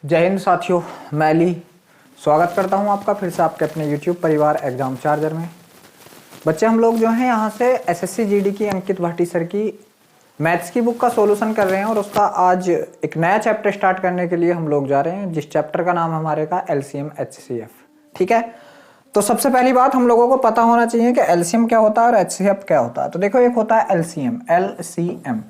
जय हिंद साथियों, मैं अली स्वागत करता हूं आपका फिर से आपके अपने YouTube परिवार एग्जाम चार्जर में। बच्चे हम लोग जो हैं यहाँ से एसएससी जीडी की अंकित भाटी सर की मैथ्स की बुक का सॉल्यूशन कर रहे हैं और उसका आज एक नया चैप्टर स्टार्ट करने के लिए हम लोग जा रहे हैं, जिस चैप्टर का नाम हमारे का एलसीएम एचसीएफ। ठीक है, तो सबसे पहली बात हम लोगों को पता होना चाहिए कि एलसीएम क्या होता है और एचसीएफ क्या होता है। तो देखो, एक होता है एलसीएम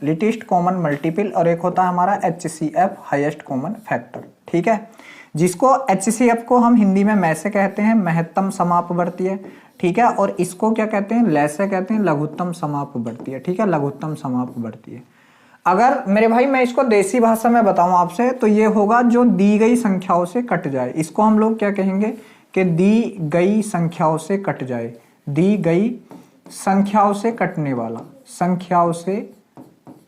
लिटिस्ट कॉमन मल्टीपल और एक होता है हमारा एचसीएफ हाईएस्ट कॉमन फैक्टर। ठीक है, जिसको एचसीएफ को हम हिंदी में मैसे कहते हैं, महत्तम समापवर्तीय। ठीक है, और इसको क्या कहते हैं, लैसे कहते हैं, लघुत्तम समापवर्तीय। ठीक है, लघुत्तम समापवर्तीय। अगर मेरे भाई मैं इसको देसी भाषा में बताऊं आपसे तो ये होगा जो दी गई संख्याओं से कट जाए। इसको हम लोग क्या कहेंगे कि दी गई संख्याओं से कट जाए, दी गई संख्याओं से कटने वाला, संख्याओं से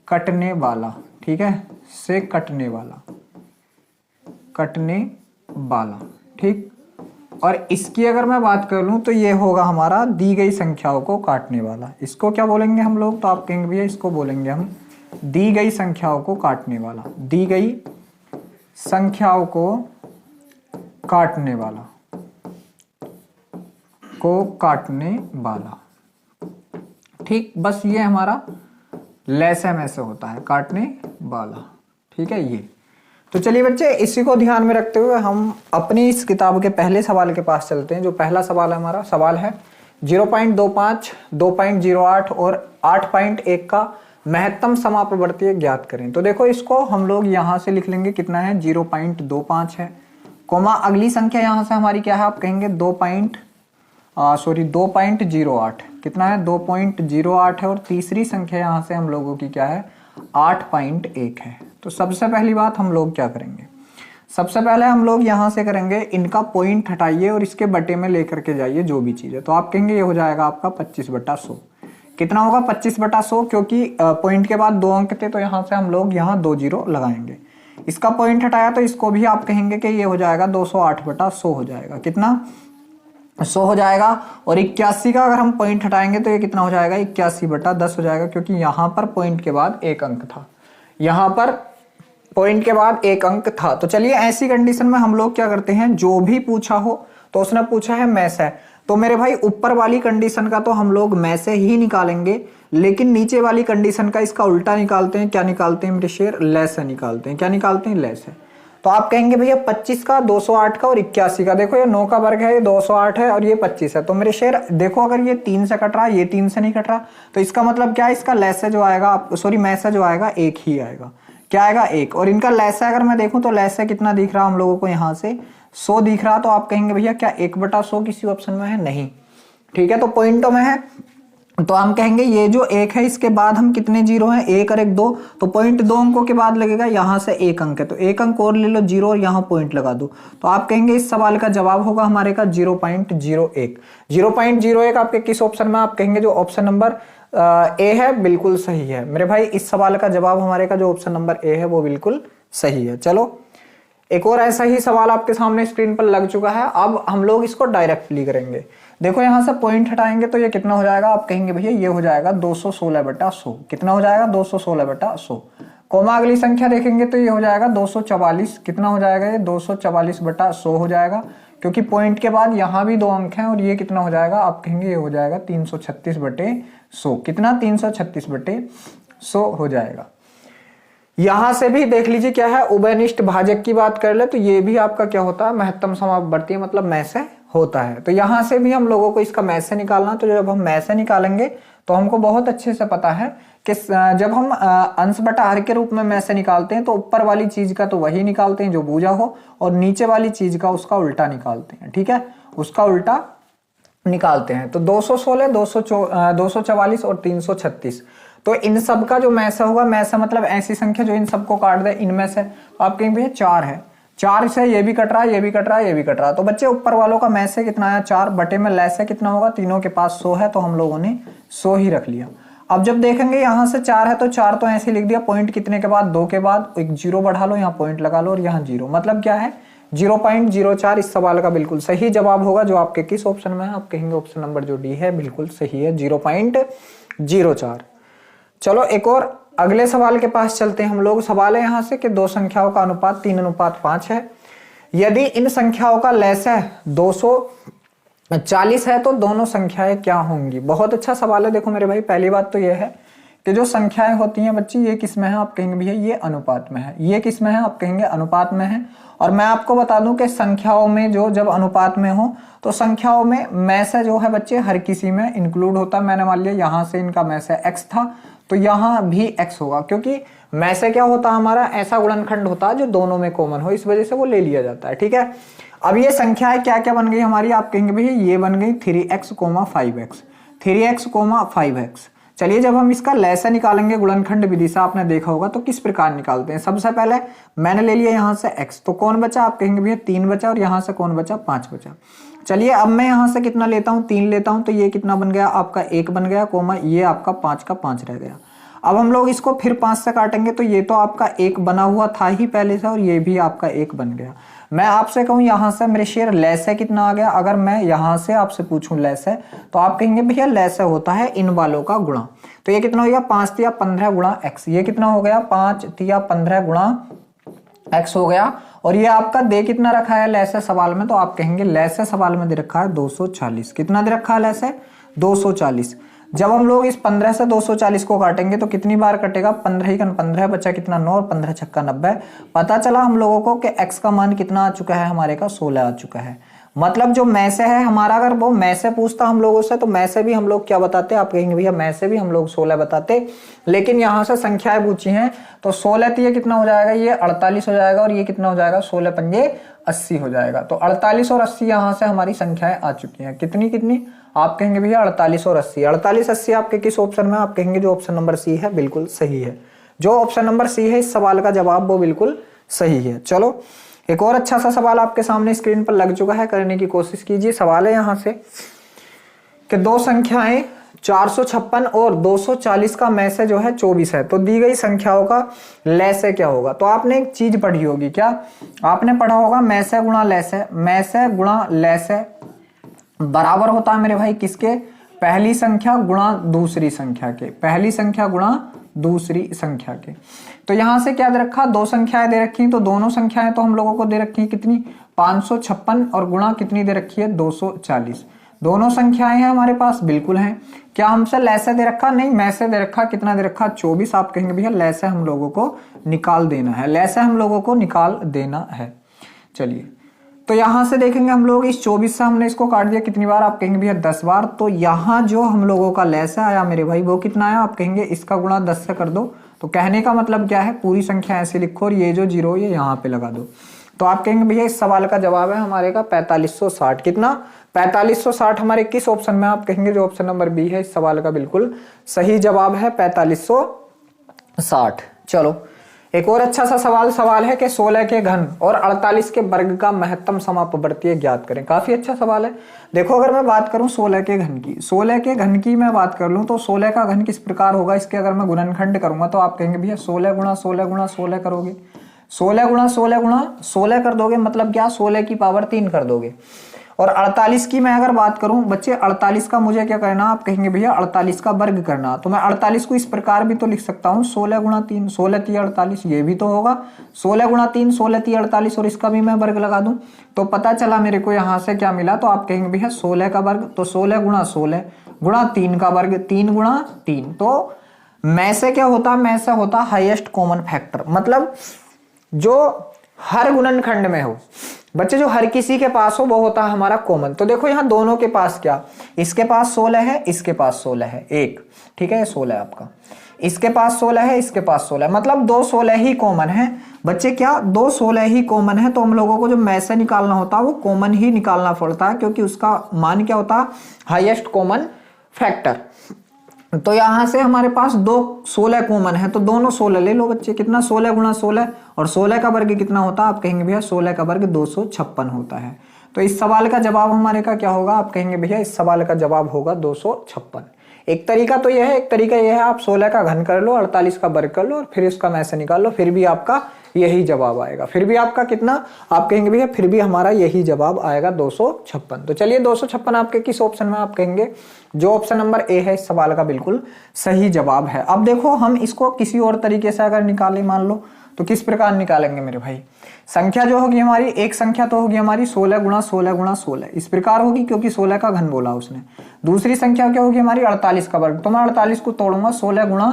कटने वाला। ठीक है, से कटने वाला, कटने वाला। ठीक, और इसकी अगर मैं बात कर लूं तो ये होगा हमारा दी गई संख्याओं को काटने वाला। इसको क्या बोलेंगे हम लोग, तो आप कहेंगे भैया इसको बोलेंगे हम दी गई संख्याओं को काटने वाला, दी गई संख्याओं को काटने वाला, को काटने वाला। ठीक, बस ये हमारा लैसे में से होता है, काटने वाला। ठीक है, ये तो चलिए बच्चे, इसी को ध्यान में रखते हुए हम अपनी इस किताब के पहले सवाल के पास चलते हैं। जो पहला सवाल है हमारा, सवाल है 0.25, 2.08 और 8.1 का महत्तम समापवर्तीय ज्ञात करें। तो देखो, इसको हम लोग यहां से लिख लेंगे, कितना है 0.25 है, कोमा अगली संख्या यहां से हमारी क्या है, आप कहेंगे 2.08। कितना है, 2.08 है, और तीसरी संख्या यहां से हम लोगों की क्या है, 8.1 है। तो सबसे पहली बात हम लोग क्या करेंगे, सबसे पहले हम लोग यहां से करेंगे, इनका पॉइंट हटाइए और इसके बटे में लेकर के जाइए जो भी चीज है। तो आप कहेंगे ये हो जाएगा आपका 25/100। कितना होगा, 25/100, क्योंकि पॉइंट के बाद 2 अंक थे तो यहां से हम लोग यहाँ 2 जीरो लगाएंगे। इसका पॉइंट हटाया तो इसको भी आप कहेंगे कि ये हो जाएगा 208/100 हो जाएगा। कितना, 100 हो जाएगा। और 81 का अगर हम पॉइंट हटाएंगे तो ये कितना हो जाएगा, 81/10 हो जाएगा, क्योंकि यहां पर पॉइंट के बाद 1 अंक था, यहां पर पॉइंट के बाद 1 अंक था। तो चलिए, ऐसी कंडीशन में हम लोग क्या करते हैं, जो भी पूछा हो, तो उसने पूछा है में से, तो मेरे भाई ऊपर वाली कंडीशन का तो हम लोग में से ही निकालेंगे, लेकिन नीचे वाली कंडीशन का इसका उल्टा निकालते हैं। क्या निकालते हैं मेरे शेर, लैस निकालते हैं। क्या निकालते हैं, लैस। तो आप कहेंगे भैया 25 का, 208 का और 81 का, देखो ये 9 का वर्ग है, ये 208 है और ये 25 है। तो मेरे शेर देखो, अगर ये 3 से कट रहा है, ये 3 से नहीं कट रहा, तो इसका मतलब क्या है, इसका लैसे जो आएगा, सॉरी मैसे जो आएगा 1 ही आएगा। क्या आएगा, 1। और इनका लैसे अगर मैं देखूं तो लैसे कितना दिख रहा हम लोगों को, यहाँ से 100 दिख रहा। तो आप कहेंगे भैया क्या 1/100 किसी ऑप्शन में है, नहीं। ठीक है, तो पॉइंटों में है, तो हम कहेंगे ये जो 1 है, इसके बाद हम कितने जीरो हैं, 1 और 1 2, तो पॉइंट 2 अंकों के बाद लगेगा, यहां से 1 अंक है तो 1 अंक और ले लो, 0 और यहां पॉइंट लगा दो। तो आप कहेंगे इस सवाल का जवाब होगा हमारे का 0.01। 0.01 आपके किस ऑप्शन में, आप कहेंगे जो ऑप्शन नंबर ए है, बिल्कुल सही है मेरे भाई। इस सवाल का जवाब हमारे का जो ऑप्शन नंबर ए है वो बिल्कुल सही है। चलो, एक और ऐसा ही सवाल आपके सामने स्क्रीन पर लग चुका है। अब हम लोग इसको डायरेक्टली करेंगे। देखो, यहां से पॉइंट हटाएंगे तो ये कितना हो जाएगा, आप कहेंगे भैया ये हो जाएगा 216/100। कितना हो जाएगा, 216/100। कोमा अगली संख्या देखेंगे तो ये हो जाएगा 244। कितना हो जाएगा, ये 244/100 हो जाएगा, क्योंकि पॉइंट के बाद यहां भी 2 अंक हैं। और ये कितना हो जाएगा, आप कहेंगे ये हो जाएगा 336/100। कितना, 336/100 हो जाएगा। यहां से भी देख लीजिए क्या है, उभयनिष्ठ भाजक की बात कर ले तो ये भी आपका क्या होता है, महत्तम समापवर्तीय, मतलब में से होता है। तो यहां से भी हम लोगों को इसका में से निकालना। तो जब हम में से निकालेंगे तो हमको बहुत अच्छे से पता है कि जब हम अंश बटा हर के रूप में से निकालते हैं तो ऊपर वाली चीज का तो वही निकालते हैं जो बूझा हो, और नीचे वाली चीज का उसका उल्टा निकालते हैं। ठीक है, उसका उल्टा निकालते हैं। तो 216, 244 और 336, तो इन सब का जो में से होगा, में से मतलब ऐसी संख्या जो इन सबको काट दे इनमें से। आप कहेंगे भैया 4 है, 4 से ये भी कट रहा है, ये भी कट रहा है, ये भी कट रहा है। तो बच्चे ऊपर वालों का में से कितना आया, 4, बटे में लैसे कितना होगा, तीनों के पास 100 है तो हम लोगों ने 100 ही रख लिया। अब जब देखेंगे यहां से 4 है तो 4 तो ऐसे लिख दिया, पॉइंट कितने के बाद, 2 के बाद 1 जीरो बढ़ा लो, यहाँ पॉइंट लगा लो और यहाँ 0, मतलब क्या है 0.04। इस सवाल का बिल्कुल सही जवाब होगा जो आपके किस ऑप्शन में है, आप कहेंगे ऑप्शन नंबर जो डी है बिल्कुल सही है, 0.04। चलो एक और अगले सवाल के पास चलते हैं हम लोग। सवाल है यहाँ से कि दो संख्याओं का अनुपात 3:5 है। यदि इन संख्याओं का लैसा 240 है तो दोनों संख्याएं क्या होंगी। बहुत अच्छा सवाल है। देखो मेरे भाई, पहली बात तो यह है कि जो संख्याएं होती हैं बच्ची, ये किस में है आप कहेंगे भैया ये अनुपात में है। ये किस में है आप कहेंगे अनुपात में है। और मैं आपको बता दूं कि संख्याओं में जो जब अनुपात में हो तो संख्याओं में से जो है बच्चे हर किसी में इंक्लूड होता है। मैंने मान लिया यहाँ से इनका में से x था तो यहाँ भी x होगा, क्योंकि में से क्या होता है हमारा ऐसा गुणनखंड होता है जो दोनों में कॉमन हो, इस वजह से वो ले लिया जाता है। ठीक है, अब ये संख्याएं क्या क्या बन गई हमारी आप कहेंगे भैया ये बन गई 3x, 5x, 3x, 5x। चलिए जब हम इसका लैसा निकालेंगे गुणनखंड विधि से, आपने देखा होगा तो किस प्रकार निकालते हैं। सबसे पहले मैंने ले लिया यहाँ से x, तो कौन बचा आप कहेंगे भैया 3 बचा, और यहाँ से कौन बचा 5 बचा। चलिए अब मैं यहाँ से कितना लेता हूँ 3 लेता हूँ, तो ये कितना बन गया आपका 1 बन गया, कोमा ये आपका 5 का 5 रह गया। अब हम लोग इसको फिर 5 से काटेंगे तो ये तो आपका 1 बना हुआ था ही पहले से, और ये भी आपका 1 बन गया। मैं आपसे कहूं यहाँ से मेरे शेयर लैस है कितना आ गया। अगर मैं यहाँ से आपसे पूछूं लैस है तो आप कहेंगे भैया लैस होता है इन वालों का गुणा। तो ये कितना हो गया 5 तिया 15 गुणा x। ये कितना हो गया 5 तिया 15 गुणा x हो गया। और ये आपका दे कितना रखा है लैस सवाल में, तो आप कहेंगे लैस सवाल में दे रखा है 240। कितना दे रखा है लैस 240। जब हम लोग इस 15 से 240 को काटेंगे तो कितनी बार कटेगा 15 ही 15 बचा कितना 9 और 15 छक्का 90। पता चला हम लोगों को कि x का मान कितना आ चुका है हमारे का 16 आ चुका है। मतलब जो में से है हमारा, अगर वो में से पूछता हम लोगों से तो में से भी हम लोग क्या बताते, आप कहेंगे भैया में से भी हम लोग 16 बताते। लेकिन यहाँ से संख्याएं पूछी हैं तो 16 तो ये कितना हो जाएगा ये 48 हो जाएगा, और ये कितना हो जाएगा 16 पंजे 80 हो जाएगा। तो 48 और 80 यहाँ से हमारी संख्याएं आ चुकी हैं। कितनी कितनी आप कहेंगे भैया 48 और 80। 48 80 आपके किस ऑप्शन में, आप कहेंगे जो ऑप्शन नंबर सी है बिल्कुल सही है। जो ऑप्शन नंबर सी है इस सवाल का जवाब वो बिल्कुल सही है। चलो एक और अच्छा सा सवाल आपके सामने स्क्रीन पर लग चुका है, करने की कोशिश कीजिए। सवाल है यहाँ से कि दो संख्याएं 456 और 240 का में से जो है 24 है, तो दी गई संख्याओं का लैसे क्या होगा। तो आपने एक चीज पढ़ी होगी, क्या आपने पढ़ा होगा में से गुणा लैसे। में से गुणा लैसे बराबर होता है मेरे भाई किसके, पहली संख्या गुणा दूसरी संख्या के, पहली संख्या गुणा दूसरी संख्या के। तो यहां से क्या दे रखा, दो संख्याएं दे रखी, तो दोनों संख्याएं तो हम लोगों को दे रखी है कितनी 556 और गुणा कितनी दे रखी है 240। दोनों संख्याएं हैं हमारे पास बिल्कुल हैं। क्या हमसे लैसे दे रखा, नहीं में से दे रखा। कितना दे रखा 24। आप कहेंगे भैया लैसे हम लोगों को निकाल देना है, लैसे हम लोगों को निकाल देना है। चलिए तो यहां से देखेंगे हम लोग इस 24 से हमने इसको काट दिया कितनी बार, आप कहेंगे भैया 10 बार। तो यहाँ जो हम लोगों का लैस आया मेरे भाई वो कितना आया, आप कहेंगे इसका गुणा 10 से कर दो। तो कहने का मतलब क्या है, पूरी संख्या ऐसे लिखो और ये जो जीरो ये यहाँ पे लगा दो। तो आप कहेंगे भैया इस सवाल का जवाब है हमारे का 4560। कितना 4560 हमारे किस ऑप्शन में, आप कहेंगे जो ऑप्शन नंबर बी है इस सवाल का बिल्कुल सही जवाब है 4560। चलो एक और अच्छा सा सवाल है कि 16 के घन और 48 के वर्ग का महत्तम समापवर्तीय ज्ञात करें। काफी अच्छा सवाल है। देखो अगर मैं बात करूं 16 के घन की, 16 के घन की मैं बात कर लूं तो 16 का घन किस प्रकार होगा, इसके अगर मैं गुणनखंड करूंगा तो आप कहेंगे भैया 16 गुणा 16 गुणा 16 करोगे, 16 गुणा 16 गुणा 16 कर दोगे, मतलब क्या 16 की पावर 3 कर दोगे। और 48 की मैं अगर बात करूं बच्चे 48 का मुझे क्या करना, आप कहेंगे भैया 48 का वर्ग करना। तो मैं 48 को इस प्रकार भी तो लिख सकता हूं 16 गुणा 3 16 × 48, ये भी तो होगा 16 गुणा 3 16 × 48, और इसका भी मैं वर्ग लगा दूं तो पता चला मेरे को यहां से क्या मिला। तो आप कहेंगे भैया 16 का वर्ग, तो 16 गुणा 16 गुणा 3 का वर्ग, 3 गुणा 3। तो में से क्या होता, में से होता हाईएस्ट कॉमन फैक्टर, मतलब जो हर गुणनखंड में हो बच्चे, जो हर किसी के पास हो वो होता है हमारा कॉमन। तो देखो यहाँ दोनों के पास क्या, इसके पास 16 है, इसके पास 16 है, एक ठीक है 16 है आपका, इसके पास 16 है, इसके पास 16 है, मतलब 2 16 ही कॉमन है बच्चे। क्या 2 16 ही कॉमन है, तो हम लोगों को जो में से निकालना होता है वो कॉमन ही निकालना पड़ता है, क्योंकि उसका मान क्या होता है हाईएस्ट कॉमन फैक्टर। तो यहां से हमारे पास 2 16 कॉमन है, तो दोनों 16 ले लो बच्चे। कितना 16 गुणा 16, और 16 का वर्ग कितना होता है, आप कहेंगे भैया 16 का वर्ग 256 होता है। तो इस सवाल का जवाब हमारे का क्या होगा, आप कहेंगे भैया इस सवाल का जवाब होगा 256। एक तरीका तो यह है, एक तरीका यह है आप 16 का घन कर लो, 48 का वर्ग कर लो और फिर इसका में से निकाल लो, फिर भी आपका यही जवाब आएगा। फिर भी आपका कितना, आप कहेंगे भैया फिर भी हमारा यही जवाब आएगा 256। तो चलिए 256 आपके किस ऑप्शन में, आप कहेंगे जो ऑप्शन नंबर ए है इस सवाल का बिल्कुल सही जवाब है। अब देखो हम इसको किसी और तरीके से अगर निकाले मान लो, तो किस प्रकार निकालेंगे मेरे भाई। संख्या जो होगी हमारी, एक संख्या तो होगी हमारी 16 गुणा 16 गुणा 16 इस प्रकार होगी, क्योंकि 16 का घन बोला उसने। दूसरी संख्या क्या होगी हमारी 48 का वर्ग, तो मैं 48 को तोड़ूंगा 16 गुणा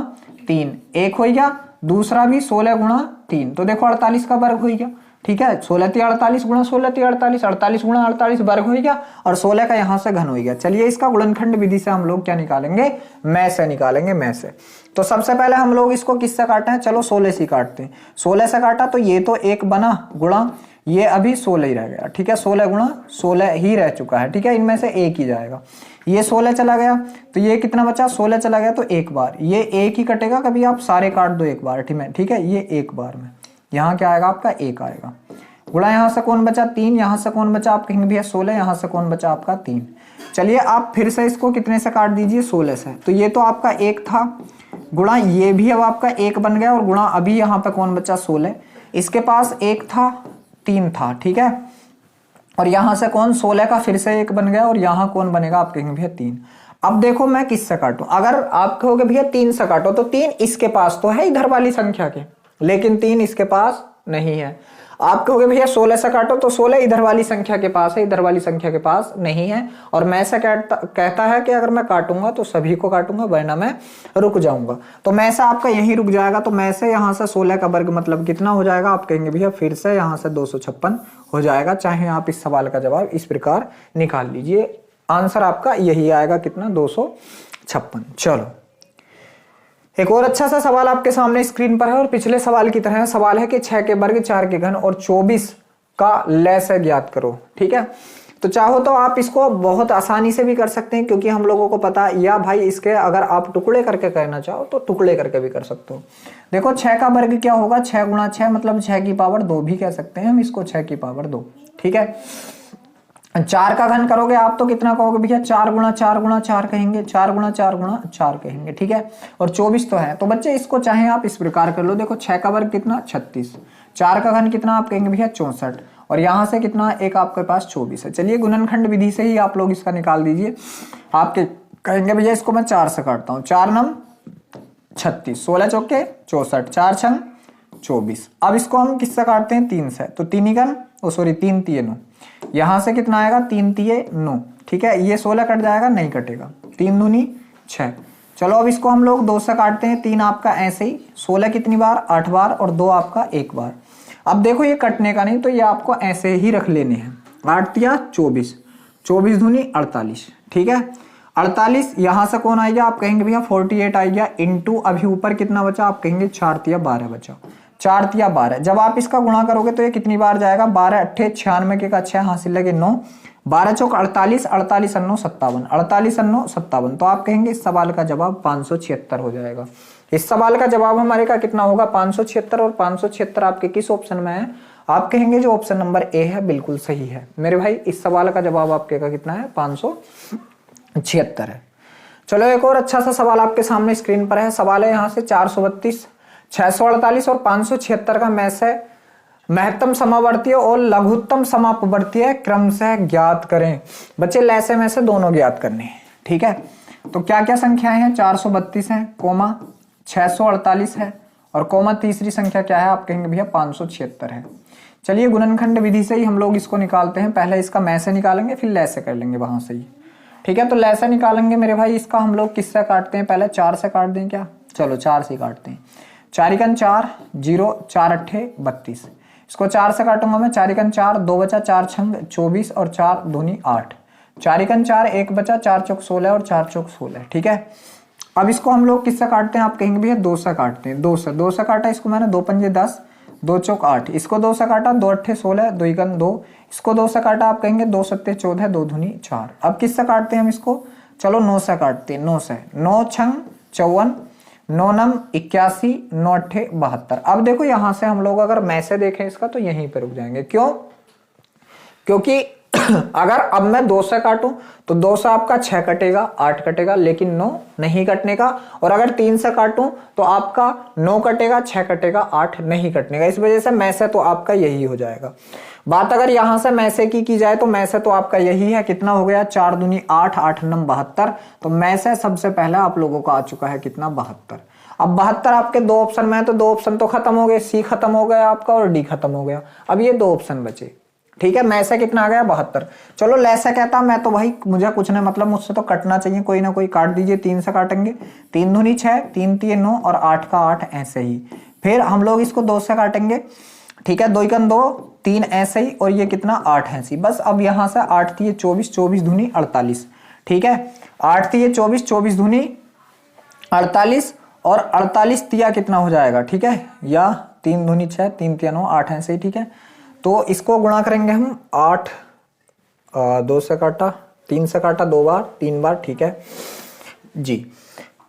3, एक हो गया, दूसरा भी 16 गुणा 3, तो देखो 48 का वर्ग हो गया। ठीक है, 16 × 48 गुणा 16 × 48, 48 गुणा 48 वर्ग हो गया, और 16 का यहां से घन हो गया। चलिए इसका गुणनखंड विधि से हम लोग क्या निकालेंगे, मैं से निकालेंगे, मैं से। तो सबसे पहले हम लोग इसको किससे काटते हैं, चलो 16 से काटते हैं। 16 से काटा तो ये तो एक बना, गुणा ये अभी 16 ही रह गया। ठीक है, 16 गुणा 16 ही रह चुका है। ठीक है, इनमें से एक ही जाएगा, ये 16 चला गया, तो ये कितना बचा, 16 चला गया, तो एक बार ये एक ही कटेगा, कभी आप सारे काट दो एक बार। ठीक है, ये एक बार में यहाँ क्या आएगा आपका, एक आएगा, गुणा यहाँ से कौन बचा 3, यहाँ से कौन बचा आप कहेंगे भैया 16, यहाँ से कौन बचा आपका 3। चलिए आप फिर से इसको कितने से काट दीजिए, 16 से, तो ये तो आपका एक था, गुणा ये भी अब आपका एक बन गया, और गुणा अभी यहाँ पे कौन बचा 16, इसके पास एक था 3 था। ठीक है, और यहाँ से कौन 16 का फिर से एक बन गया, और यहाँ कौन बनेगा आप कहेंगे भैया 3। अब देखो मैं किससे काटूं, अगर आप कहोगे भैया 3 से काटो, तो 3 इसके पास तो है इधर वाली संख्या के, लेकिन 3 इसके पास नहीं है। आप कहोगे भैया 16 से काटो, तो 16 इधर वाली संख्या के पास है, इधर वाली संख्या के पास नहीं है। और मैं से कहता है कि अगर मैं काटूंगा तो सभी को काटूंगा, वरना मैं रुक जाऊंगा। तो मैं से आपका यही रुक जाएगा, तो मैं से यहाँ से 16 का वर्ग मतलब कितना हो जाएगा, आप कहेंगे भैया फिर से यहाँ से 256 हो जाएगा। चाहे आप इस सवाल का जवाब इस प्रकार निकाल लीजिए, आंसर आपका यही आएगा, कितना 256। चलो एक और अच्छा सा सवाल आपके सामने स्क्रीन पर है, और पिछले सवाल की तरह सवाल है कि 6 के वर्ग 4 के घन और 24 का लसागु ज्ञात करो। ठीक है, तो चाहो तो आप इसको बहुत आसानी से भी कर सकते हैं, क्योंकि हम लोगों को पता, या भाई इसके अगर आप टुकड़े करके करना चाहो तो टुकड़े करके भी कर सकते हो। देखो 6 का वर्ग क्या होगा, 6 गुणा 6 मतलब 6 की पावर 2 भी कह सकते हैं हम इसको, 6 की पावर 2। ठीक है, 4 का घन करोगे आप तो कितना कहोगे भैया, 4 गुणा 4 गुणा 4 कहेंगे, 4 गुणा 4 गुणा 4 कहेंगे। ठीक है, और 24 तो है, तो बच्चे इसको चाहे आप इस प्रकार कर लो। देखो 6 का वर्ग कितना 36, 4 का घन कितना आप कहेंगे भैया 64, और यहाँ से कितना एक आपके पास 24 है। चलिए गुणनखंड विधि से ही आप लोग इसका निकाल दीजिए। आपके कहेंगे भैया इसको मैं 4 से काटता हूँ, 4 नम 36, 16 चौके 64, 4 छंग 24। अब इसको हम किससे काटते हैं, 3 से, तो 3 घन 3 तिये 9, यहां से कितना आएगा 3 तिये 9। ठीक है, ये 16 कट जाएगा, नहीं कटेगा, 3 दूनी 6। चलो अब इसको हम लोग 2 से काटते हैं, 3 आपका ऐसे ही, 16 कितनी बार 8 बार, और 2 आपका 1 बार। अब देखो ये कटने का नहीं, तो ये आपको ऐसे ही रख लेने हैं, 8 तिया 24, 24 दूनी 48। ठीक है, 48 यहां से कौन आएगा आप कहेंगे भैया 48 आएगा, इंटू अभी ऊपर कितना बचा आप कहेंगे 4 तिया 12 बचा, 4 तिया 12। जब आप इसका गुणा करोगे तो ये कितनी बार जाएगा, 12 अट्ठे 96 के का 6 हासिल लगे 9, 12 चौक 48, 48 अन्नो 57, 48 अन्नो 57। तो आप कहेंगे इस सवाल का जवाब 576 हो जाएगा। इस सवाल का जवाब हमारे का कितना होगा 576, और 576 आपके किस ऑप्शन में है, आप कहेंगे जो ऑप्शन नंबर ए है बिल्कुल सही है मेरे भाई। इस सवाल का जवाब आपके का कितना है 576 है। चलो एक और अच्छा सा सवाल आपके सामने स्क्रीन पर है। सवाल है यहाँ से 432, 648 और 576 का में से महत्तम समावर्तीय और लघुत्तम समापवर्तीय क्रम से ज्ञात करें। बच्चे लैसे में से दोनों ज्ञात करने हैं। ठीक है, तो क्या क्या संख्याएं हैं, 432 है, कोमा 648 है, और कोमा तीसरी संख्या क्या है आप कहेंगे भैया 576 है। चलिए गुणनखंड विधि से ही हम लोग इसको निकालते हैं। पहले इसका मैं से निकालेंगे, फिर लैसे कर लेंगे वहां से ही। ठीक है, तो लैसे निकालेंगे मेरे भाई, इसका हम लोग किससे काटते हैं, पहले 4 से काट दें क्या, चलो 4 से काटते हैं। 4 × 4 0, 4 अट्ठे 32, इसको 4 से काटूंगा मैं, 4 × 4 2 बचा, 4 छंग 24 और 4 दूनी 8, 4 × 4 1 बचा, 4 चौक 16 और 4 चौक 16। ठीक है, अब इसको हम लोग किससे काटते हैं आप कहेंगे भैया 2 से काटते हैं। 2 से काटा इसको मैंने, 2 पंजे 10, 2 चौक 8, इसको 2 से काटा, 2 अट्ठे 16, 2 × 2, इसको 2 से काटा आप कहेंगे 2 सत्ते 14, 2 धुनी 4। अब किससे काटते हैं हम इसको, चलो 9 से काटते हैं, 9 से, 9 छंग 54, 9 नम 81, 9 अट्ठे 72। अब देखो यहां से हम लोग अगर मैं से देखें इसका तो यहीं पे रुक जाएंगे, क्यों, क्योंकि अगर अब मैं 2 से काटूं तो 2 से आपका 6 कटेगा, 8 कटेगा, लेकिन 9 नहीं कटने का। और अगर 3 से काटूं तो आपका 9 कटेगा, 6 कटेगा, 8 नहीं कटने का। इस वजह से मैं से तो आपका यही हो जाएगा। बात अगर यहां से मैं से की जाए तो मैं से तो आपका यही है, कितना हो गया 4 दूनी 8, 8 नम 72। तो मैं से सबसे पहले आप लोगों का आ चुका है कितना 72। अब 72 आपके 2 ऑप्शन में है तो 2 ऑप्शन तो खत्म हो गए, सी खत्म हो गया आपका और डी खत्म हो गया। अब ये 2 ऑप्शन बचे, ठीक है। मैं से कितना आ गया 72। चलो लैसे कहता मैं तो भाई मुझे कुछ नहीं मतलब, मुझसे तो कटना चाहिए कोई ना कोई, काट दीजिए। 3 से काटेंगे, 3 दूनी 6, 3 3 9 और 8 का 8 ऐसे ही। फिर हम लोग इसको 2 से काटेंगे, ठीक है, 2 1 2 3 ऐसे ही, और ये कितना 8 ऐसे ही। बस अब यहां से 8 3 24, 24 दूनी 48, ठीक है। 8 3 24, 24 दूनी 48 और 48 तिया कितना हो जाएगा, ठीक है, या 3 दूनी 6, 3 3 9 8 ऐसे ही, ठीक है। तो इसको गुणा करेंगे हम 8, 2 से काटा, 3 से काटा 2 बार, 3 बार, ठीक है जी।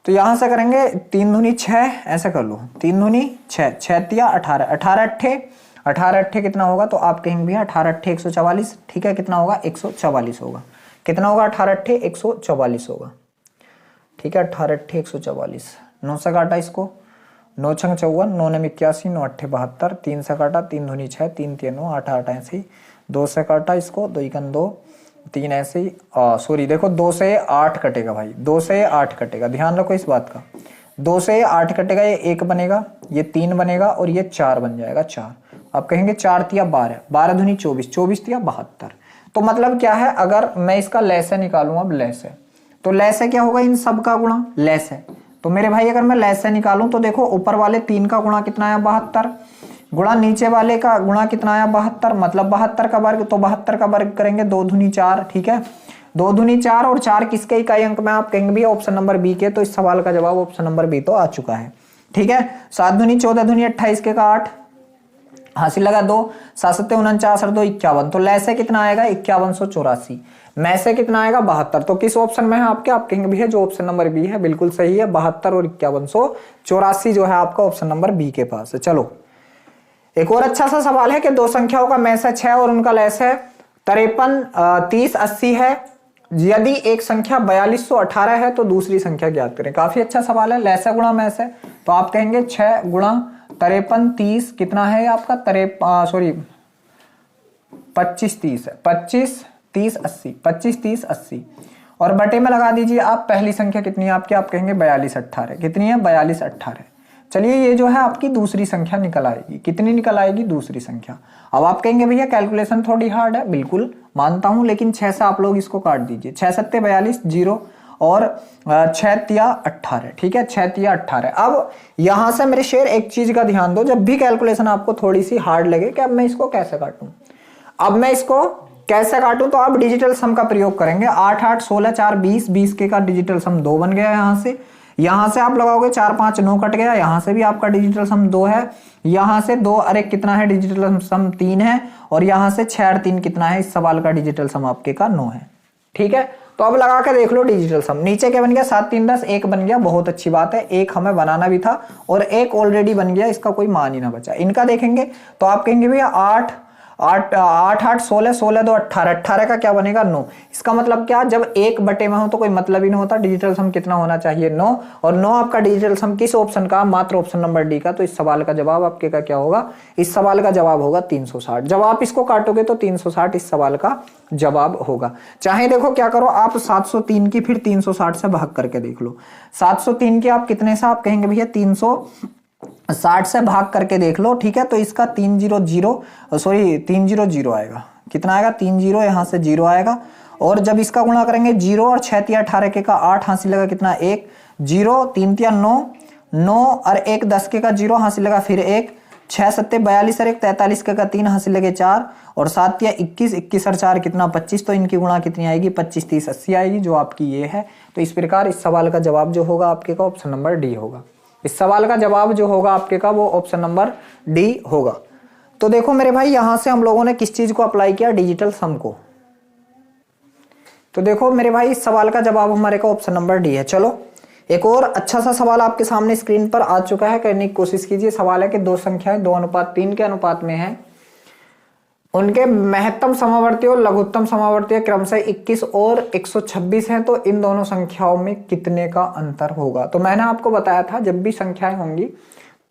तो यहां से करेंगे 3 दूनी 6, ऐसे कर लो, 3 दूनी 6, 6 तिया 18, 18 अट्ठे, 18 अट्ठे कितना होगा, तो आप कहेंगे भैया 18 अट्ठे 144, ठीक है। कितना होगा 144 होगा, कितना होगा 18 अट्ठे 144 होगा, ठीक है। 18 अट्ठे 144, 9 से काटा इसको, 9 छंग 54, 9 ने 81, 9 अट्ठे 72, 3 से काटा, 3 दूनी 6, 3 3 9 8 8 ऐसे ही। 2 से काटा इसको, 2 1 2 3 ऐसे ही, सॉरी देखो 2 से 8 कटेगा भाई, 2 से 8 कटेगा, ध्यान रखो इस बात का। 2 से 8 कटेगा, ये 1 बनेगा, ये 3 बनेगा और ये 4 बन जाएगा, 4। आप कहेंगे 4 तिया 12, 12 दूनी 24, 24 तिया 72। तो मतलब क्या है, अगर मैं इसका लैसे निकालूं, अब लैसे, तो लैसे क्या होगा, इन सब का गुणा लैसे। तो मेरे भाई अगर मैं लैसे निकालूं तो देखो ऊपर वाले 3 का गुणा कितना आया 72, गुणा नीचे वाले का गुणा कितना आया 72, मतलब 72 का वर्ग, तो 72 का वर्ग करेंगे 2 दूनी 4, ठीक है। 2 दूनी 4 और 4 किसके इकाई अंक में, आप कहेंगे भी ऑप्शन नंबर बी के। तो इस सवाल का जवाब ऑप्शन नंबर बी तो आ चुका है, ठीक है। 7 दूनी 14 दूनी 28 के का 8, हासिल लगा 2, 7 7 49 और 2 51। तो लैसे कितना आएगा 5184, में से कितना आएगा 72। तो किस ऑप्शन में है आपके, आप कहेंगे भी है जो ऑप्शन नंबर बी है, बिल्कुल सही है। 72 और 5184 जो है आपका ऑप्शन नंबर बी के पास है। चलो एक और अच्छा सा सवाल है कि दो संख्याओं का में से 6 और उनका लैस है 53 30 80 है। यदि एक संख्या 4218 है तो दूसरी संख्या ज्ञात करें। काफी अच्छा सवाल है, लैस गुणा में से। तो आप कहेंगे 6 गुणा 53 30 कितना है आपका 25 30 है, 25 30 80, 25 30 80 और बटे में लगा दीजिए आप। पहली संख्या कितनी है आपकी, आप कहेंगे 42 18, कितनी है 42 18। चलिए ये जो है आपकी दूसरी संख्या निकल आएगी, कितनी निकल आएगी दूसरी संख्या। अब आप कहेंगे भैया कैलकुलेशन थोड़ी हार्ड है, बिल्कुल मानता हूं, लेकिन 6 से आप लोग इसको काट दीजिए। 6 7 42 0 और 6 तिया 18, ठीक है 6 तिया 18। अब यहां से मेरे शेर एक चीज का ध्यान दो, जब भी कैलकुलेशन आपको थोड़ी सी हार्ड लगे कि अब मैं इसको कैसे काटूं, अब मैं इसको कैसे काटूं, तो आप डिजिटल सम का प्रयोग करेंगे। 8 8 16 4 20, 20 के का डिजिटल सम 2 बन गया। यहां से आप लगाओगे 4 5 9 कट गया, यहां से भी आपका डिजिटल सम 2 है, यहां से 2 अरे कितना है डिजिटल सम 3 है, और यहां से 6 और 3 कितना है, इस सवाल का डिजिटल सम आपके का 9 है, ठीक है। तो अब लगा के देख लो डिजिटल सम। नीचे क्या बन गया 7 3 10, 1 बन गया, बहुत अच्छी बात है। एक हमें बनाना भी था और एक ऑलरेडी बन गया, इसका कोई मान ही ना बचा। इनका देखेंगे तो आप कहेंगे भैया 8 8 8 16 16 2 18, 18 का क्या बनेगा 9। इसका मतलब क्या, जब एक बटे में हो तो कोई मतलब ही नहीं होता, डिजिटल सम कितना होना चाहिए 9, और 9 आपका डिजिटल सम किस ऑप्शन का, मात्र ऑप्शन नंबर डी का। तो इस सवाल का जवाब आपके का क्या होगा, इस सवाल का जवाब होगा 360। जब आप इसको काटोगे तो 360 इस सवाल का जवाब होगा। चाहे देखो क्या करो आप 703 की फिर 360 से भाग करके देख लो। 703 की आप कितने से, आप कहेंगे भैया 360 से भाग करके देख लो, ठीक है। तो इसका 300 आएगा, कितना आएगा 30, यहां से 0 आएगा। और जब इसका गुणा करेंगे 0 और 6 तिया 18 के का 8 हासिल लगा कितना 1 0, 3 तिया 9 9 और 1 10 के का 0 हासिल लगा फिर 1, 6 7 42 और 1 43 के का 3 हासिल लगे 4, और 7 तिया 21 21 और 4 कितना 25। तो इनकी गुणा कितनी आएगी 25 30 80 आएगी, जो आपकी ये है। तो इस प्रकार इस सवाल का जवाब जो होगा आपके का ऑप्शन नंबर डी होगा। इस सवाल का जवाब जो होगा आपके का वो ऑप्शन नंबर डी होगा। तो देखो मेरे भाई यहां से हम लोगों ने किस चीज को अप्लाई किया, डिजिटल सम को। तो देखो मेरे भाई इस सवाल का जवाब हमारे का ऑप्शन नंबर डी है। चलो एक और अच्छा सा सवाल आपके सामने स्क्रीन पर आ चुका है, करने की कोशिश कीजिए। सवाल है कि दो संख्याएं 2:3 के अनुपात में है, उनके महत्तम समावर्ती और लघुत्तम समावर्ती क्रमशः 21 और 126 हैं, तो इन दोनों संख्याओं में कितने का अंतर होगा। तो मैंने आपको बताया था जब भी संख्याएं होंगी,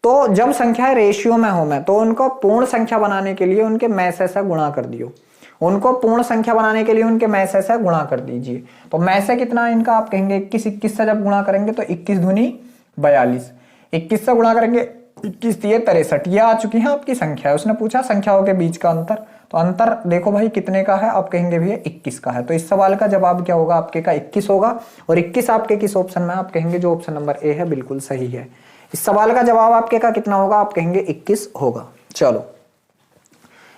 तो जब संख्याएं रेशियो में हो में, तो उनको पूर्ण संख्या बनाने के लिए उनके में से गुणा कर दियो। उनको पूर्ण संख्या बनाने के लिए उनके में से गुणा कर दीजिए। तो में से कितना है इनका, आप कहेंगे 21 से जब गुणा करेंगे तो 21 दूनी 42, 21 से गुणा करेंगे 21 दिए 63, ये आ चुकी है आपकी संख्या। उसने पूछा संख्याओं के बीच का अंतर, तो अंतर देखो भाई कितने का है, आप कहेंगे भैया 21 का है। तो इस सवाल का जवाब क्या होगा, आपके का 21 होगा। और 21 आपके किस ऑप्शन में, आप कहेंगे जो ऑप्शन नंबर ए है बिल्कुल सही है। इस सवाल का जवाब आपके का कितना होगा, आप कहेंगे 21 होगा। चलो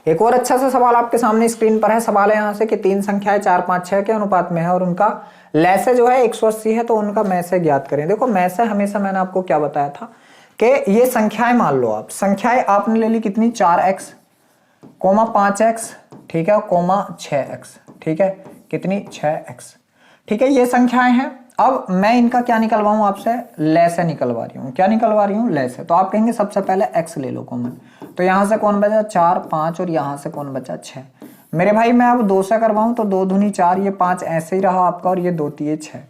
एक और अच्छा सा सवाल आपके सामने स्क्रीन पर है। सवाल है यहाँ से कि तीन संख्याएं 4, 5, 6 के अनुपात में है और उनका लैसे जो है 180 है, तो उनका मैसे ज्ञात करें। देखो मैसे हमेशा मैंने आपको क्या बताया था कि ये संख्याएं मान लो, आप संख्याएं आपने ले ली कितनी, 4x, 5x, ठीक है, 6x, ठीक है, कितनी 6x, ठीक है, ये संख्याएं हैं। अब मैं इनका क्या निकलवाऊं आपसे, लैसे निकलवा रही हूं। क्या निकलवा रही हूं, लैसे। तो आप कहेंगे सबसे पहले x ले लो कॉमन, तो यहां से कौन बचा 4, 5 और यहां से कौन बचा 6। मेरे भाई मैं अब 2 से करवाऊं तो 2 दूनी 4, ये 5 ऐसे ही रहा आपका, और ये 2 तिये 6,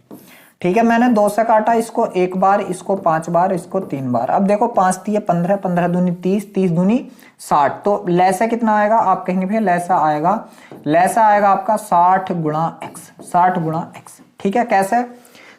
ठीक है। मैंने 2 से काटा, इसको 1 बार, इसको 5 बार, इसको 3 बार। अब देखो 5 तिये 15, 15 दूनी 30, 30 दूनी 60। तो लैसा कितना आएगा, आप कहेंगे भैया लैसा आएगा आपका 60 गुणा x, 60 गुणा x, ठीक है। कैसे,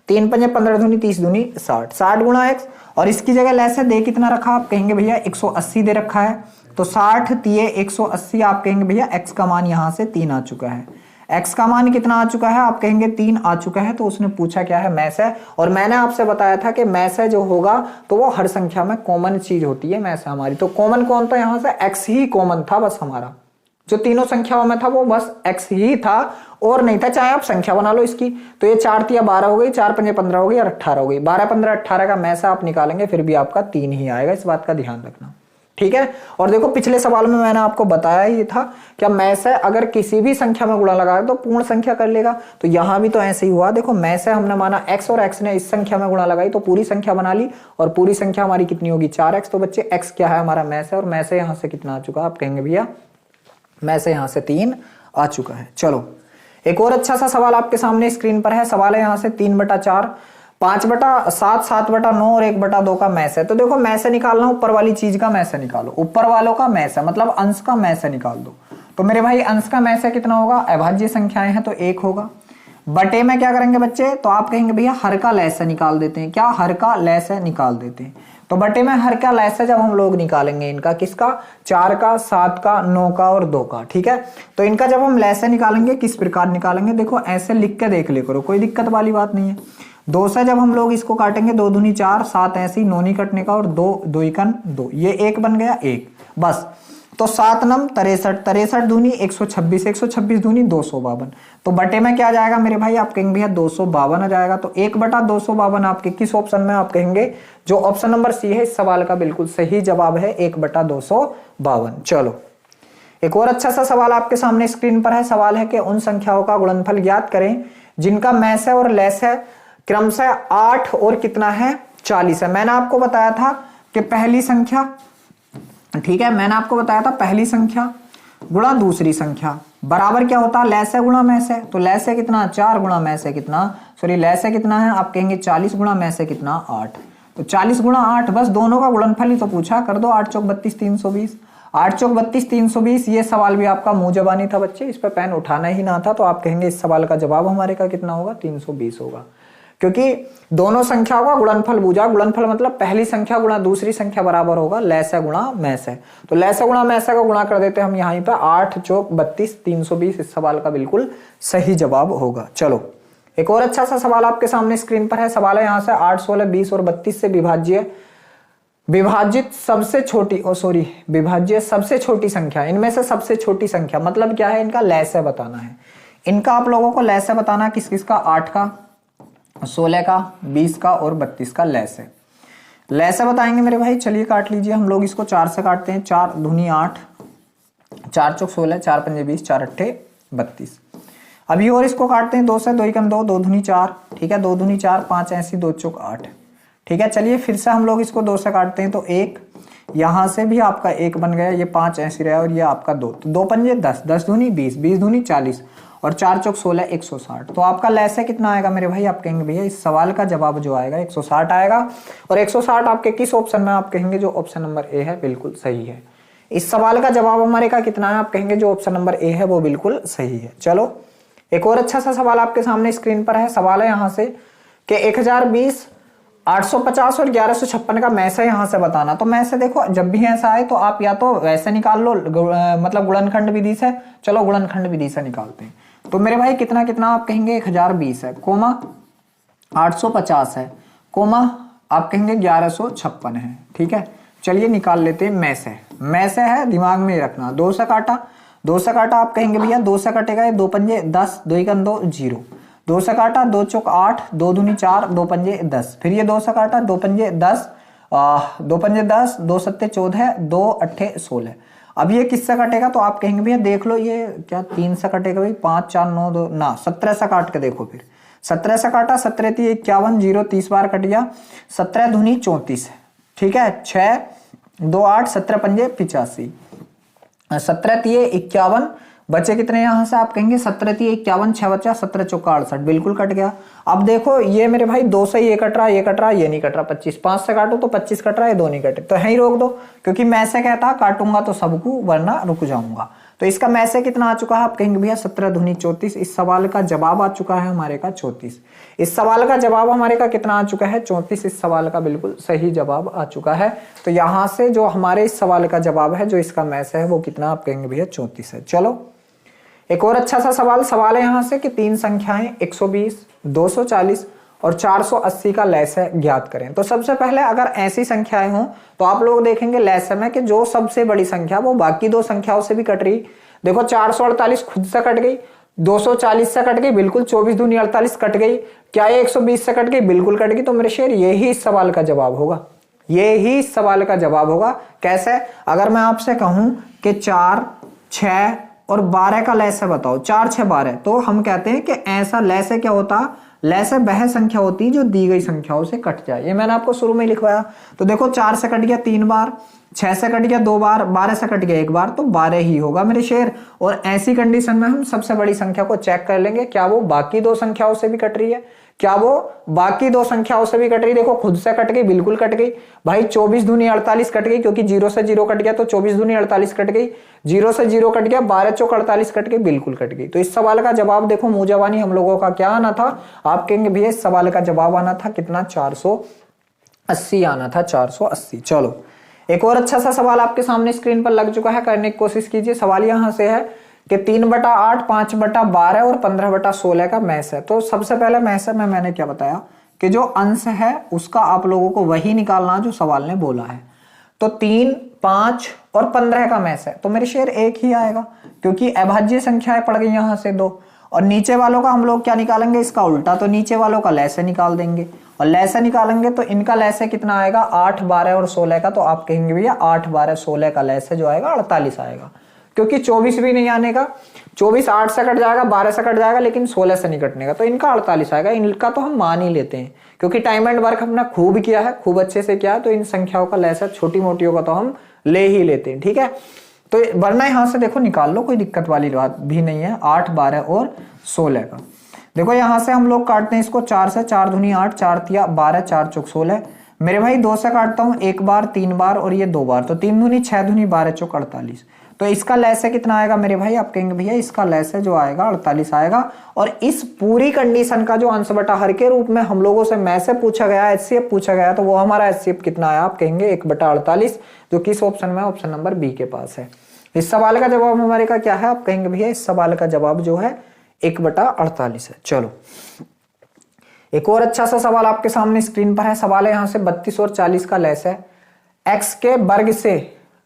3 पंजे 15 दूनी 30 दूनी 60, 60 गुणा x। और इसकी जगह लैसे दे कितना रखा, आप कहेंगे भैया 180 दे रखा है, तो 60 तिये 180, आप कहेंगे भैया x का मान यहां से 3 आ चुका है। x का मान कितना आ चुका है, आप कहेंगे 3 आ चुका है। तो उसने पूछा क्या है, मैसे। और मैंने आपसे बताया था कि मैसे जो होगा तो वो हर संख्या में कॉमन चीज होती है मैसे हमारी। तो कॉमन कौन था, यहां से x ही कॉमन था बस हमारा, जो तीनों संख्याओं में था वो बस x ही था और नहीं था। चाहे आप संख्या बना लो इसकी, तो ये 4 तिया 12 हो गई, 4 पंजे 15 हो गई और 18 हो गई। 12, 15, 18 का मैसा आप निकालेंगे फिर भी आपका 3 ही आएगा, इस बात का ध्यान रखना, ठीक है। और देखो पिछले सवाल में मैंने आपको बताया ही था क्या मैसे अगर किसी भी संख्या में गुणा लगाए तो पूर्ण संख्या कर लेगा। तो यहां भी तो ऐसे ही हुआ। देखो मैसे हमने माना x और x ने इस संख्या में गुणा लगाई तो पूरी संख्या बना ली, और पूरी संख्या हमारी कितनी होगी 4x। तो बच्चे x क्या है हमारा मैसे, और मैसे यहां से कितना आ चुका, आप कहेंगे भैया मैसे यहां से 3 आ चुका है। चलो एक और अच्छा सा सवाल आपके सामने स्क्रीन पर है। सवाल है यहां से 3/4, 5/7, 7/9 और 1/2 का मैसे। तो देखो मैसे निकालना, ऊपर वाली चीज का मैसे निकालो, ऊपर वालों का मैसे मतलब अंश का मैसे निकाल दो। तो मेरे भाई अंश का मैसे कितना होगा, अभाज्य संख्याएं हैं तो 1 होगा। बटे में क्या करेंगे बच्चे, तो आप कहेंगे भैया हर का लैसे निकाल देते हैं। क्या, हर का लैसे निकाल देते हैं। तो बटे में हर का लैसे जब हम लोग निकालेंगे इनका, किसका, 4 का, 7 का, 9 का और 2 का, ठीक है। तो इनका जब हम लैसे निकालेंगे किस प्रकार निकालेंगे, देखो ऐसे लिख के देख ले करो, कोई दिक्कत वाली बात नहीं है। 2 से जब हम लोग इसको काटेंगे, 2 दूनी 4, 7 ऐसे ही 9 नहीं कटने का, और 2 2 एकन 2, ये 1 बन गया 1 बस। तो 7 नम 63, 63 दूनी 126, 126 दूनी 252। तो बटे में क्या जाएगा मेरे भाई, आप कहेंगे भैया 252 आ जाएगा। तो 1/252 आपके किस ऑप्शन में, आप कहेंगे जो ऑप्शन नंबर सी है इस सवाल का बिल्कुल सही जवाब है 1/252। चलो एक और अच्छा सा सवाल आपके सामने स्क्रीन पर है। सवाल है कि उन संख्याओं का गुणनफल ज्ञात करें जिनका मैसे और लैसे क्रमशः 8 और कितना है 40 है। मैंने आपको बताया था कि पहली संख्या, ठीक है, मैंने आपको बताया था पहली संख्या गुणा दूसरी संख्या बराबर क्या होता है, लैसे गुणा मैसे। तो लैसे कितना 4 गुणा मैसे कितना, सॉरी लैसे कितना है, आप कहेंगे 40 गुणा मैसे कितना 8। तो 40 गुणा 8, बस दोनों का गुणनफल ही तो पूछा, कर दो 8 चौक 32 320, 8 चौक 32 320। ये सवाल भी आपका मुंह जबानी था बच्चे, इस पर पेन उठाना ही ना था। तो आप कहेंगे इस सवाल का जवाब हमारे का कितना होगा 320 होगा, क्योंकि दोनों संख्याओं का गुणनफल पूछा। गुणनफल मतलब पहली संख्या गुणा दूसरी संख्या बराबर होगा लैसे गुणा मैसे। तो लैसे गुणा मैसे का गुणा कर देते हैं हम यहाँ पे, 8 चौक 32 320 इस सवाल का बिल्कुल सही जवाब होगा। चलो एक और अच्छा सा सवाल आपके सामने स्क्रीन पर है। सवाल है यहाँ से 8, 16, 20 और 32 से विभाजित सबसे छोटी संख्या, इनमें से सबसे छोटी संख्या मतलब क्या है, इनका लैसे बताना है। इनका आप लोगों को लैसे बताना किस किस का, 8 का, 16 का, 20 का और 32 का लैसे बताएंगे मेरे भाई। चलिए काट लीजिए, हम लोग इसको 4 से काटते हैं। 4 दूनी 8, 4 चौक 16, 4 पंजे 20, 4 अट्ठे 32। अभी और इसको काटते हैं 2 से, 2 एकम 2, 2 दूनी 4, ठीक है, 2 दूनी 4, 5 ऐसी 2 चौक 8, ठीक है। चलिए फिर से हम लोग इसको 2 से काटते हैं तो 1, यहाँ से भी आपका 1 बन गया, ये 5 ऐसे रहा और ये आपका 2, तो 2 पंजे 10, 10 दूनी 20, 20 दूनी 40 और 4 चौक 16, 160। तो आपका लैसे कितना आएगा मेरे भाई? आप कहेंगे भैया इस सवाल का जवाब जो आएगा 160 आएगा। और 160 आपके किस ऑप्शन में? आप कहेंगे जो ऑप्शन नंबर ए है बिल्कुल सही है। इस सवाल का जवाब हमारे का कितना है? आप कहेंगे जो ऑप्शन नंबर ए है वो बिल्कुल सही है। चलो एक और अच्छा सा सवाल आपके सामने स्क्रीन पर है। सवाल है यहाँ से कि 1020, 850 और 1156 का में से यहाँ से बताना। तो में से देखो जब भी ऐसा आए तो आप या तो वैसे निकाल लो, मतलब गुणनखंड विधि से। चलो गुणनखंड विधि से निकालते हैं। तो मेरे भाई कितना कितना? आप कहेंगे 1020 है, कोमा 850 है, कोमा आप कहेंगे 1156 है। ठीक है, चलिए निकाल लेते हैं में से। में से है, दिमाग में रखना। 2 से काटा, 2 से काटा आप कहेंगे भैया 2 से कटेगा, 2 पंजे 10, 2 1 2 0। 2 से काटा, 2 चौक 8, 2 दूनी 4, 2 पंजे 10। फिर ये 2 से काटा, 2 पंजे 10, 2 पंजे 10, 2 सत्ते 14, 2 अट्ठे 16। अब ये किससे कटेगा? तो आप कहेंगे भैया देख लो ये क्या 3 से कटेगा भाई? 5 4 9 2 ना 17 से काट के देखो। फिर 17 से काटा, 17 3 51, 0 30 बार कट गया, 17 दूनी 34। ठीक है, 6 2 8, 17 पंजे 85, 17 3 51, बचे कितने यहाँ से? आप कहेंगे 17 3 51, 6 बचा, 17 चौका 68, बिल्कुल कट गया। अब देखो ये मेरे भाई 2 से ये कट रहा, ये कट रहा, ये नहीं कट रहा। 25, 5 से काटो तो 25 कट रहा है, 2 नहीं कटे, तो यहीं रोक दो, क्योंकि मैं से कहता काटूंगा तो सबको, वरना रुक जाऊंगा। तो इसका में से कितना आ चुका है? आप कहेंगे भैया 17 दूनी 34। इस सवाल का जवाब आ चुका है हमारे का 34। इस सवाल का जवाब हमारे का कितना आ चुका है? 34। इस सवाल का बिल्कुल सही जवाब आ चुका है। तो यहाँ से जो हमारे इस सवाल का जवाब है, जो इसका में से है, वो कितना? आप कहेंगे भैया 34 है। चलो एक और अच्छा सा सवाल है यहाँ से कि 3 संख्याएं 120, 240 और 480 का लैसे ज्ञात करें। तो सबसे पहले अगर ऐसी संख्याएं हों तो आप लोग देखेंगे लैसे में कि जो सबसे बड़ी संख्या वो बाकी 2 संख्याओं से भी कट रही। देखो 448 खुद से कट गई, 240 से कट गई, बिल्कुल 24 दूनी 48 कट गई। क्या ये 120 से कट गई? बिल्कुल कट गई। तो मेरे शेर यही इस सवाल का जवाब होगा, यही इस सवाल का जवाब होगा। कैसे? अगर मैं आपसे कहूं कि 4 6 और 12 का लैसे बताओ, 4 6 12, तो हम कहते हैं कि ऐसा लैसे क्या होता? लैसे वह संख्या होती जो दी गई संख्याओं से कट जाए। ये मैंने आपको शुरू में लिखवाया। तो देखो 4 से कट गया 3 बार, 6 से कट गया 2 बार, 12 से कट गया 1 बार, तो 12 ही होगा मेरे शेर। और ऐसी कंडीशन में हम सबसे बड़ी संख्या को चेक कर लेंगे, क्या वो बाकी 2 संख्याओं से भी कट रही है? क्या वो बाकी 2 संख्याओं से भी कट रही? देखो खुद से कट गई, बिल्कुल कट गई भाई। 24 दूनी 48 कट गई, क्योंकि 0 से 0 कट गया, तो 24 दूनी 48 कट गई। 0 से 0 कट गया, 12 चौक 48 कट गई, बिल्कुल कट गई। तो इस सवाल का जवाब देखो मुंह हम लोगों का क्या आना था? आप कहेंगे भैया इस सवाल का जवाब आना था कितना? 480 आना था, 480। चलो एक और अच्छा सा सवाल आपके सामने स्क्रीन पर लग चुका है, करने की कोशिश कीजिए। सवाल यहां से है कि 3/8, 5/12 और 15/16 का मैस है। तो सबसे पहले मैस में मैंने क्या बताया कि जो अंश है उसका आप लोगों को वही निकालना जो सवाल ने बोला है। तो 3, 5 और 15 का मैस है, तो मेरे शेर एक ही आएगा, क्योंकि अभाज्य संख्याएं पड़ गई यहां से 2। और नीचे वालों का हम लोग क्या निकालेंगे? इसका उल्टा, तो नीचे वालों का लैसे निकाल देंगे। और लैसे निकालेंगे तो इनका लैसे कितना आएगा? 8 12 और 16 का। तो आप कहेंगे भैया 8 12 16 का लैसे जो आएगा 48 आएगा, क्योंकि 24 भी नहीं आने का। 24 8 से कट जाएगा, 12 से कट जाएगा, लेकिन 16 से नहीं कटने का, तो इनका 48 आएगा। इनका तो हम मान ही लेते हैं, क्योंकि टाइम एंड वर्क हमने खूब किया है, खूब अच्छे से किया है, तो इन संख्याओं का लैसा छोटी मोटियों का तो हम ले ही लेते हैं। ठीक है, तो वरना यहां से देखो निकाल लो, कोई दिक्कत वाली बात भी नहीं है। 8 12 और 16 का देखो यहां से हम लोग काटते हैं इसको 4 से, 4 दूनी 8, 4 तिया 12, 4 चौक 16। मेरे भाई 2 से काटता हूं 1 बार, 3 बार और ये 2 बार, तो 3 दूनी 6 दूनी 12 चौक 48। तो इसका लैसे कितना आएगा मेरे भाई? आप कहेंगे भैया इसका लैसे जो आएगा 48 आएगा। और इस पूरी कंडीशन का जो अंश बटा हर के रूप में हम लोगों से में से पूछा गया, एचसीएफ पूछा गया, तो वो हमारा एचसीएफ कितना आया? आप कहेंगे 1/48, जो किस ऑप्शन में? ऑप्शन नंबर बी के पास है। इस सवाल का जवाब हमारे का क्या है? आप कहेंगे भैया इस सवाल का जवाब जो है 1/48 है। चलो एक और अच्छा सा सवाल आपके सामने स्क्रीन पर है। सवाल है यहाँ से 32 और 40 का लैस है। x के वर्ग से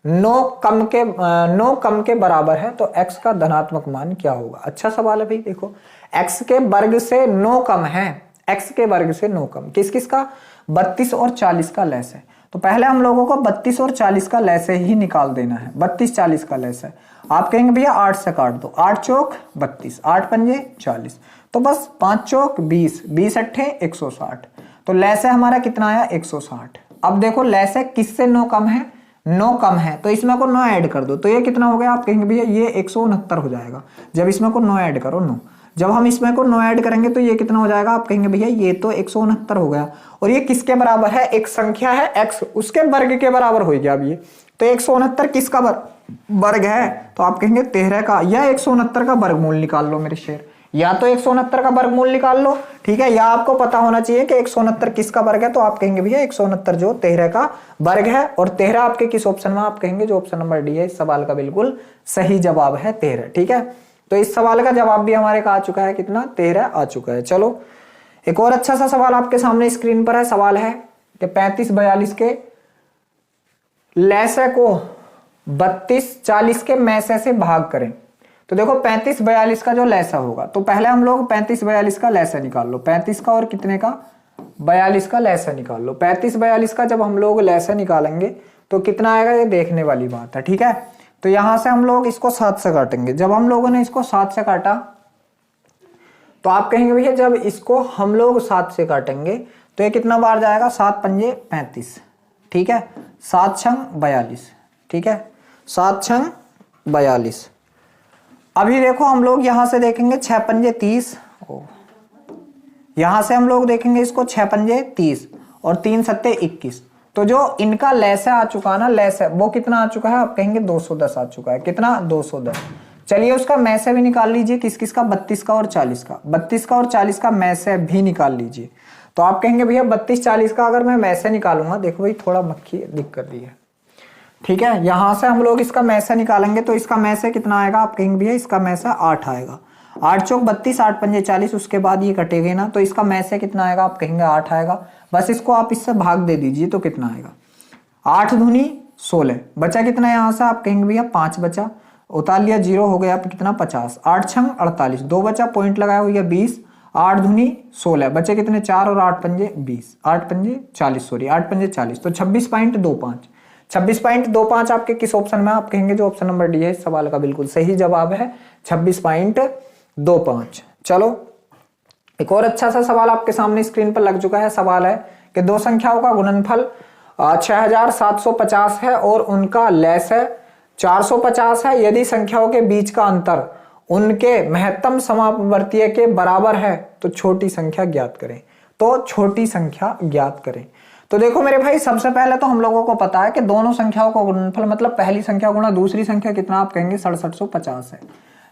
9 कम के बराबर है, तो x का धनात्मक मान क्या होगा? अच्छा सवाल है भाई। देखो x के वर्ग से 9 कम है, x के वर्ग से 9 कम, किस किस का? 32 और 40 का लैस है। तो पहले हम लोगों को 32 और 40 का लैसे ही निकाल देना है। 32 40 का लैसे आप कहेंगे भैया 8 से काट दो, 8 चौक 32, 8 पंजे 40, तो बस 5 चौक 20, 20 अट्ठे 160। तो लैसे हमारा कितना आया? 160। अब देखो लैसे किससे 9 कम है? 9 कम है तो इसमें को 9 ऐड कर दो, तो ये कितना हो गया? आप कहेंगे भैया ये 169 हो जाएगा। जब इसमें को 9 ऐड करो, 9, जब हम इसमें को 9 ऐड करेंगे तो ये कितना हो जाएगा? आप कहेंगे भैया ये तो 169 हो गया। और ये किसके बराबर है? एक संख्या है x, उसके वर्ग के बराबर हो गया। अब ये तो 169 किसका वर्ग है? तो आप कहेंगे 13 का, या 169 का वर्गमूल निकाल लो मेरे शेर, या तो 169 का वर्गमूल निकाल लो, ठीक है, या आपको पता होना चाहिए कि 169 किसका वर्ग है। तो आप कहेंगे भैया 169 जो 13 का वर्ग है। और 13 आपके किस ऑप्शन में? आप कहेंगे जो ऑप्शन नंबर डी है, इस सवाल का बिल्कुल सही जवाब है 13, ठीक है। तो इस सवाल का जवाब भी हमारे का आ चुका है, कितना? 13 आ चुका है। चलो एक और अच्छा सा सवाल आपके सामने स्क्रीन पर है। सवाल है कि 35-42 के लैसे को 32-40 के मैसे से भाग करें। तो देखो 35-42 का जो लैसा होगा, तो पहले हम लोग 35-42 का लैसा निकाल लो। 35 का और कितने का? 42 का लैसा निकाल लो। 35-42 का जब हम लोग लैसा निकालेंगे तो कितना आएगा, ये देखने वाली बात है, ठीक है। तो यहां से हम लोग इसको 7 से काटेंगे। जब हम लोगों ने इसको 7 से काटा तो आप कहेंगे भैया जब इसको हम लोग 7 से काटेंगे तो ये कितना बार जाएगा? 7 पंजे 35, ठीक है, 7 छंग 42, ठीक है, 7 छंग 42। अभी देखो हम लोग यहां से देखेंगे 6 पंजे 30, यहां से हम लोग देखेंगे इसको 6 पंजे 30 और 3 सत्ते 21। तो जो इनका लैसे आ चुका ना, लैसे वो कितना आ चुका है? आप कहेंगे 210 आ चुका है। कितना? 210। चलिए उसका मैसे भी निकाल लीजिए, किस किस का? 32 का और 40 का। 32 का और 40 का मैसे भी निकाल लीजिए। तो आप कहेंगे भैया 32-40 का अगर मैं मैसे निकालूंगा, देखो भाई थोड़ा मक्खी दिक्कत दी है, ठीक है। यहां से हम लोग इसका मैसे निकालेंगे तो इसका मैसे कितना आएगा? आप कहेंगे भैया इसका मैसे 8 आएगा। 8 चौक 32, 8 पंजे 40, उसके बाद ये कटेगा ना, तो इसका मैसे कितना आएगा? आप कहेंगे 8 आएगा। बस इसको आप इससे भाग दे दीजिए तो कितना आएगा? 8 दूनी 16, बचा कितना यहाँ से? आप कहेंगे भैया 5 बचा, उतार लिया 0 हो गया कितना? 50। 8 छंग 48, 2 बचा, पॉइंट लगाया हुआ 20, 8 दूनी 16, बचे कितने? 4 और 8 पंजे 20, 8 पंजे 40, सॉरी 8 पंजे 40, तो 26.25। 26.25 आपके किस ऑप्शन में? आप कहेंगे जो ऑप्शन नंबर डी है, इस सवाल का बिल्कुल सही जवाब है 26.25। चलो एक और अच्छा सा सवाल आपके सामने स्क्रीन पर लग चुका है। सवाल है कि दो संख्याओं का गुणनफल 6750 है और उनका लैसे 450 है। यदि संख्याओं के बीच का अंतर उनके महत्तम समापवर्तीय के बराबर है तो छोटी संख्या ज्ञात करें। तो छोटी संख्या ज्ञात करें। तो देखो मेरे भाई, सबसे पहले तो हम लोगों को पता है कि दोनों संख्याओं का गुणनफल मतलब पहली संख्या गुणा दूसरी संख्या कितना? आप कहेंगे 6750 है।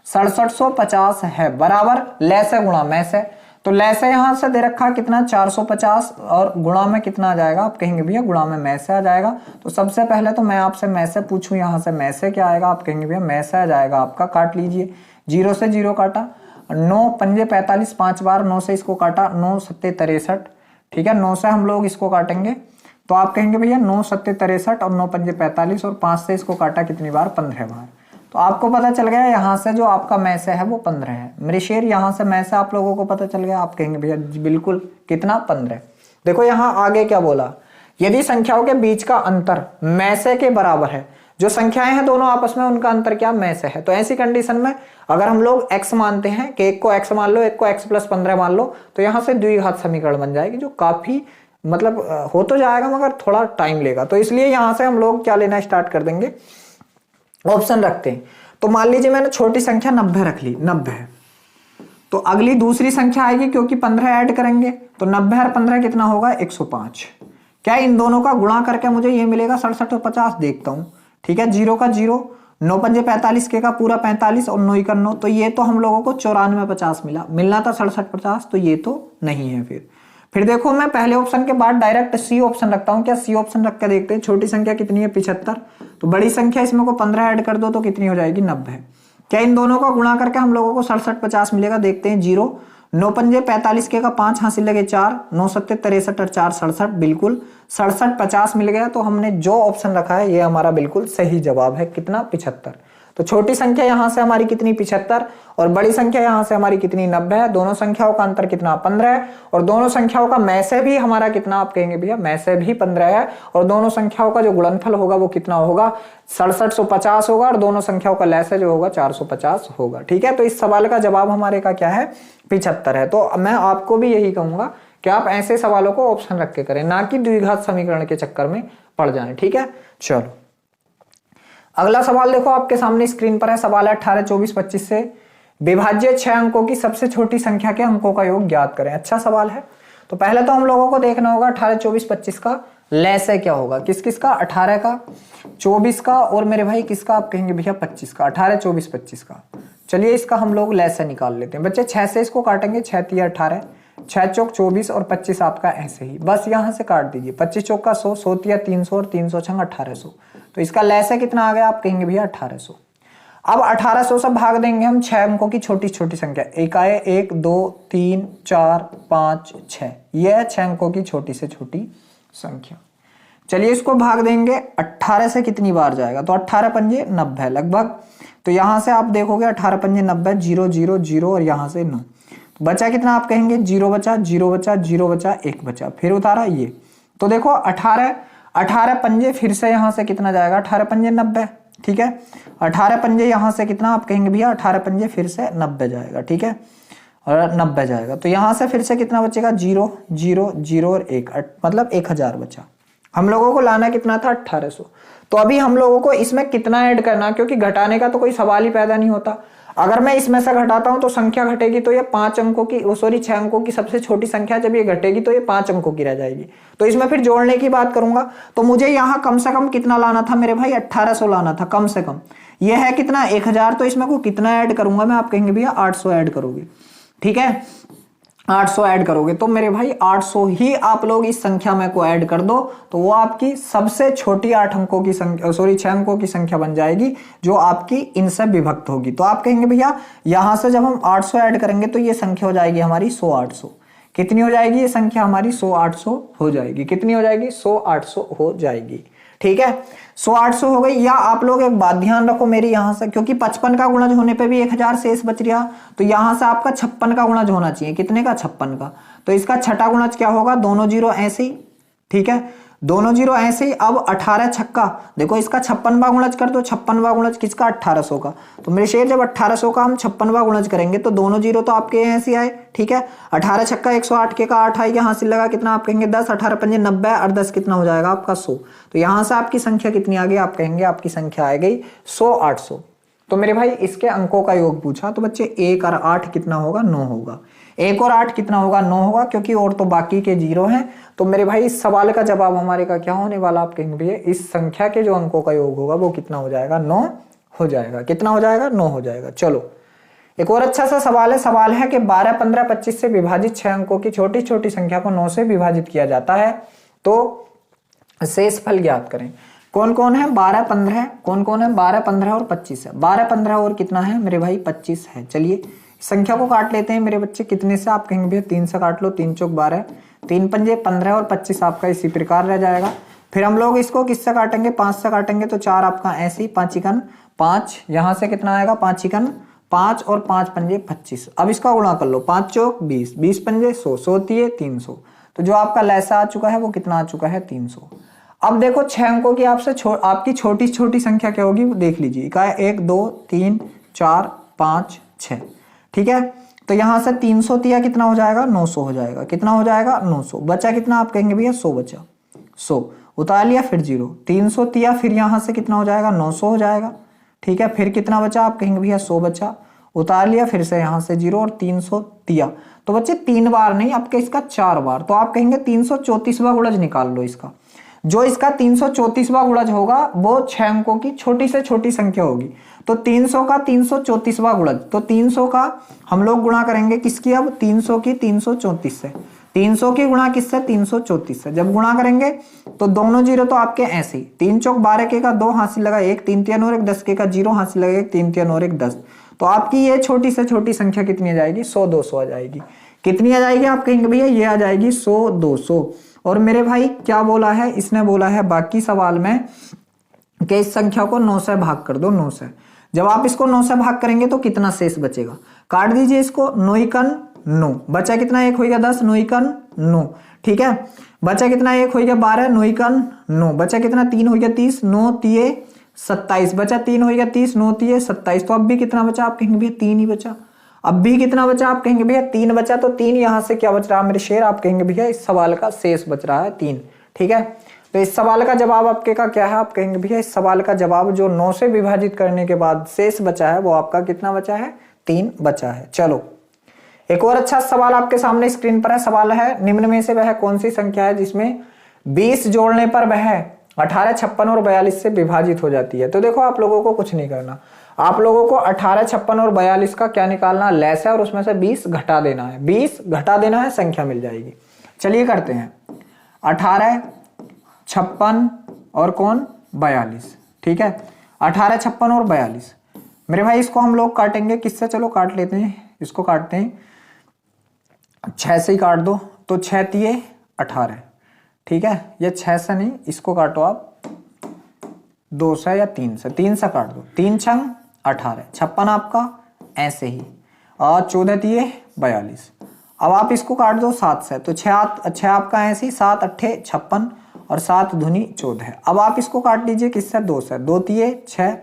6750 है बराबर लैसे गुणा मैसे। तो लैसे यहां से दे रखा कितना? 450 और गुणा में कितना आ जाएगा? आप कहेंगे भैया गुणा में मैसे आ जाएगा। तो सबसे पहले तो मैं आपसे मैसे पूछूं, यहां से मैसे क्या आएगा? आप कहेंगे भैया मैसे आ जाएगा आपका, काट लीजिए, 0 से 0 काटा, 9 पंजे 45, 5 बार 9 से इसको काटा, 9 सत्ते 63, ठीक है, 9 से हम लोग इसको काटेंगे तो आप कहेंगे भैया 9 सत्ते 63 और 9 पंजे 45 और 5 से इसको काटा कितनी बार? 15 बार। तो आपको पता चल गया यहाँ से जो आपका मैसे है वो 15 है। मेरे शेर यहाँ से मैसे आप लोगों को पता चल गया। आप कहेंगे भैया बिल्कुल कितना? 15। देखो यहाँ आगे क्या बोला? यदि संख्याओं के बीच का अंतर मैसे के बराबर है, जो संख्याएं हैं दोनों आपस में उनका अंतर क्या? मैसे है। तो ऐसी कंडीशन में अगर हम लोग x मानते हैं कि एक को x मान लो, एक को x + 15 मान लो, तो यहाँ से द्विघात समीकरण बन जाएगी, जो काफी मतलब हो तो जाएगा मगर थोड़ा टाइम लेगा। तो इसलिए यहाँ से हम लोग क्या लेना स्टार्ट कर देंगे? ऑप्शन रखते हैं। तो मान लीजिए मैंने छोटी संख्या 90 रख ली, 90 है, तो अगली दूसरी संख्या आएगी क्योंकि 15 ऐड करेंगे, तो 90 और 15 कितना होगा? 105। क्या इन दोनों का गुणा करके मुझे ये मिलेगा 67 और 50? देखता हूं, ठीक है, 0 का 0, 9 पंजे 45 के का पूरा 45 और 9 का 9, तो ये तो हम लोगों को 94-50 मिलना था 67-50, तो ये तो नहीं है। फिर देखो मैं पहले ऑप्शन के बाद डायरेक्ट सी ऑप्शन रखता हूं। क्या सी ऑप्शन रख के देखते हैं? छोटी संख्या कितनी है? 75, तो बड़ी संख्या इसमें को 15 ऐड कर दो तो कितनी हो जाएगी? 90। क्या इन दोनों का गुणा करके हम लोगों को 67-50 मिलेगा? देखते हैं, 0, 9 पंजे 45 के का 5 हासिल लगे 4, 9 सत्ते 63 और 4 67, बिल्कुल 67-50 मिल गया। तो हमने जो ऑप्शन रखा है ये हमारा बिल्कुल सही जवाब है। कितना? 75। तो छोटी संख्या यहां से हमारी कितनी? 75, और बड़ी संख्या यहां से हमारी कितनी? 90 है। दोनों संख्याओं का अंतर कितना? 15 है, और दोनों संख्याओं का मैसे भी हमारा कितना? आप कहेंगे भैया मैसे भी 15 है, और दोनों संख्याओं का जो गुणनफल होगा वो कितना होगा? 6750 होगा, और दोनों संख्याओं का लैसे जो होगा 450 होगा। ठीक है, तो इस सवाल का जवाब हमारे का क्या है? 75 है। तो मैं आपको भी यही कहूंगा कि आप ऐसे सवालों को ऑप्शन रख के करें, ना कि द्विघात समीकरण के चक्कर में पड़ जाएं। ठीक है, चलो अगला सवाल देखो आपके सामने स्क्रीन पर है, सवाल है 18, 24, 25 से विभाज्य 6 अंकों की सबसे छोटी संख्या के अंकों का योग ज्ञात करें। अच्छा सवाल है। तो पहले तो हम लोगों को देखना होगा 18, 24, 25 का लैसे क्या होगा, किस किस का, 18 का, 24 का और मेरे भाई किसका, आप कहेंगे भैया 25 का, 18, 24, 25 का। चलिए इसका हम लोग लैसे निकाल लेते हैं बच्चे। 6 से इसको काटेंगे, 6 तिया 18, 6 चौक 24 और 25 आपका ऐसे ही, बस यहां से काट दीजिए। 25 चौक का 100, 100 तिया 300 और 300 छंग 1800। तो इसका लैसे कितना आ गया, आप कहेंगे भैया 1800। अब 1800 से भाग देंगे हम 6 अंकों की छोटी छोटी संख्या, एक आए 1 2 3 4 5 6, यह है 6 अंकों की छोटी से छोटी संख्या। चलिए इसको भाग देंगे 18 से कितनी बार जाएगा, तो 18 पंजे 90 लगभग। तो यहां से आप देखोगे 18 पंजे 90, 0 0 0 और यहां से 9, बचा कितना, आप कहेंगे 0 बचा, 0 बचा, 0 बचा, 1 बचा, फिर उतारा ये। तो देखो 18 पंजे फिर से यहां से कितना जाएगा, 18 पंजे 90, ठीक है। 18 पंजे यहां से कितना, आप कहेंगे भैया 18 पंजे फिर से 90 जाएगा, ठीक है, और 90 जाएगा। तो यहां से फिर से कितना बचेगा, 0 0 0 और 1, मतलब 1000 बचा। हम लोगों को लाना कितना था, 1800। तो अभी हम लोगों को इसमें कितना ऐड करना, क्योंकि घटाने का तो कोई सवाल ही पैदा नहीं होता। अगर मैं इसमें से घटाता हूं तो संख्या घटेगी, तो ये 5 अंकों की, सॉरी 6 अंकों की सबसे छोटी संख्या जब ये घटेगी तो ये 5 अंकों की रह जाएगी। तो इसमें फिर जोड़ने की बात करूंगा, तो मुझे यहाँ कम से कम कितना लाना था मेरे भाई, 1800 लाना था कम से कम। ये है कितना, 1000, तो इसमें को कितना ऐड करूंगा मैं, आप कहेंगे भैया 800 ऐड करोगे, ठीक है, 800 ऐड करोगे। तो मेरे भाई 800 ही आप लोग इस संख्या में को ऐड कर दो, तो वो आपकी सबसे छोटी 8 अंकों की संख्या, सॉरी 6 अंकों की संख्या बन जाएगी, जो आपकी इनसे विभक्त होगी। तो आप कहेंगे भैया यहां से जब हम 800 ऐड करेंगे तो ये संख्या हो जाएगी हमारी 100 800। कितनी हो जाएगी ये संख्या हमारी, 100 800 हो जाएगी। कितनी हो जाएगी, 100 800 हो जाएगी, ठीक है। 100 800 हो गई। या आप लोग एक बात ध्यान रखो मेरी, यहां से क्योंकि 55 का गुणज होने पे भी 1000 शेष बच रहा, तो यहां से आपका 56 का गुणज होना चाहिए। कितने का, 56 का। तो इसका छठा गुणज क्या होगा, दोनों जीरो ऐसे ही, ठीक है, दोनों जीरो ऐसे ही। अब 18 छक्का, देखो इसका 56वां गुणज कर दो। 56वां गुणज किसका, 1800 का। तो मेरे शेर जब 1800 का हम 56वां गुणज करेंगे तो दोनों जीरो तो आपके ऐसे आए, ठीक है। 18 छक्का 108 के का 8 आएगा, हासिल लगा कितना, आप कहेंगे 10, 18 पंजे 90 और 10 कितना हो जाएगा आपका 100। तो यहां से आपकी संख्या कितनी आ गई, आप कहेंगे आपकी संख्या आ गई 100 800। तो मेरे भाई इसके अंकों का योग पूछा, तो बच्चे 1 और 8 कितना होगा, 9 होगा। 1 और 8 कितना होगा, 9 होगा, क्योंकि और तो बाकी के जीरो हैं। तो मेरे भाई इस सवाल का जवाब हमारे का क्या होने वाला, आप कहेंगे भैया इस संख्या के जो अंकों का योग होगा वो कितना हो जाएगा, 9 हो जाएगा। कितना हो जाएगा, 9 हो जाएगा। चलो एक और अच्छा सा सवाल है कि 12, 15, 25 से विभाजित 6 अंकों की छोटी छोटी संख्या को 9 से विभाजित किया जाता है, तो शेषफल ज्ञात करें। कौन कौन है, 12, 15, कौन कौन है, 12, 15 और 25 है। 12, 15 और कितना है मेरे भाई, 25 है। चलिए संख्या को काट लेते हैं मेरे बच्चे, कितने से, आप कहेंगे भैया 3 से काट लो, 3 चौक 12, 3 पंजे 15 और 25 आपका इसी प्रकार रह जाएगा। फिर हम लोग इसको किससे काटेंगे, 5 से काटेंगे, तो 4 आपका ऐसे ही, 5 चिकन 5, यहां से कितना आएगा, 5 चिकन 5 और 5 पंजे 25। अब इसका गुणा कर लो, 5 चौक 20, 20 पंजे 100, 100 तिये 300। तो जो आपका लैसा आ चुका है वो कितना आ चुका है, 300। अब देखो 6 अंकों की आपकी छोटी छोटी संख्या क्या होगी वो देख लीजिए, 1 2 3 4 5 6, ठीक है। तो यहां से 300 तिया कितना हो जाएगा, 900 हो जाएगा। कितना हो जाएगा, 900। बचा कितना, आप कहेंगे भैया 100 बचा, 100 उतार लिया, फिर 0, 300 तिया, फिर यहां से कितना हो जाएगा, 900 हो जाएगा, ठीक है। फिर कितना बचा, आप कहेंगे भैया 100 बचा, उतार लिया, फिर से यहां से 0 और 300 तिया। तो बच्चे 3 बार नहीं, आपके इसका 4 बार। तो आप कहेंगे 334वां गुणज निकाल लो इसका। जो इसका 334वां गुणज होगा वो 6 अंकों की छोटी से छोटी संख्या होगी। तो 300 का 334वां गुणज, तो 300 का हम लोग गुणा करेंगे किसकी, अब 300 की 334 से। 300 की गुणा किससे, 334 से। जब गुणा करेंगे तो दोनों जीरो तो आपके ऐसे ही, 3 चौक 12 के का 2 हासिल लगा 1, 3 तिया 9 1 10 के का 0 हासिल लगा 1, 3 तिया 9 1 10। तो आपकी ये छोटी से छोटी संख्या कितनी आ जाएगी, 100 200 आ जाएगी। कितनी आ जाएगी, आप कहेंगे भैया ये आ जाएगी 100 200। और मेरे भाई क्या बोला है, इसने बोला है बाकी सवाल में कि इस संख्या को 9 से भाग कर दो, 9 से। जब आप इसको 9 से भाग करेंगे तो कितना शेष बचेगा, काट दीजिए इसको, 9 9 बचा कितना, 1 हो गया 10, 9 9, ठीक है। बचा कितना, 1 हो गया 12, 9 9 बचा कितना, 3 हो गया 30, 9 तिये 27 बचा, 3 हो गया 30, 9 तिये 27। तो अब भी कितना बचा, आप कहेंगे भैया 3 ही बचा। अब भी कितना बचा, आप कहेंगे भैया 3 बचा। तो 3 यहां से क्या बच रहा है मेरे शेर, आप कहेंगे भैया इस सवाल का शेष बच रहा है 3, ठीक है। तो इस सवाल का जवाब आपके का क्या है, आप कहेंगे भैया इस सवाल का जवाब जो 9 से विभाजित करने के बाद शेष बचा है वो आपका कितना बचा है, 3 बचा है। चलो एक और अच्छा सवाल आपके सामने स्क्रीन पर है। सवाल है निम्न में से वह कौन सी संख्या है जिसमें 20 जोड़ने पर वह 18, 56 और 42 से विभाजित हो जाती है। तो देखो आप लोगों को कुछ नहीं करना, आप लोगों को 18, 56 और 42 का क्या निकालना, लेस है और उसमें से 20 घटा देना है। 20 घटा देना है, संख्या मिल जाएगी। चलिए करते हैं 18, 56 और कौन 42। ठीक है 18, 56 और 42। मेरे भाई इसको हम लोग काटेंगे किससे, चलो काट लेते हैं, इसको काटते हैं 6 से ही काट दो। तो 6 तिये 18। ठीक है ये 6 से नहीं, इसको काटो आप 2 से या 3 से, 3 से काट दो। 3 छंग 18, 56 आपका ऐसे ही और 14 तिये 42। अब आप इसको काट दो 7 से, तो 6 आपका ऐसे ही, 7 अट्ठे 56 और 7 धुनी 14। अब आप इसको काट लीजिए किससे, 2 से। 2 तिये 6,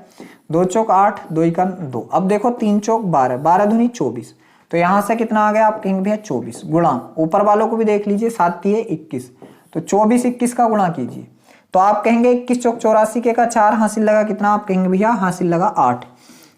2 चौक 8, 2 इकन 2। अब देखो 3 चौक 12, 12 धुनी 24। तो यहां से कितना आ गया, आप कहेंगे भैया 24 गुणा, ऊपर वालों को भी देख लीजिए, 7 तिये 21। तो 24 21 का गुणा कीजिए, तो आप कहेंगे 21 चौक 84 के का 4 हासिल लगा कितना, आप कहेंगे भैया हासिल लगा 8।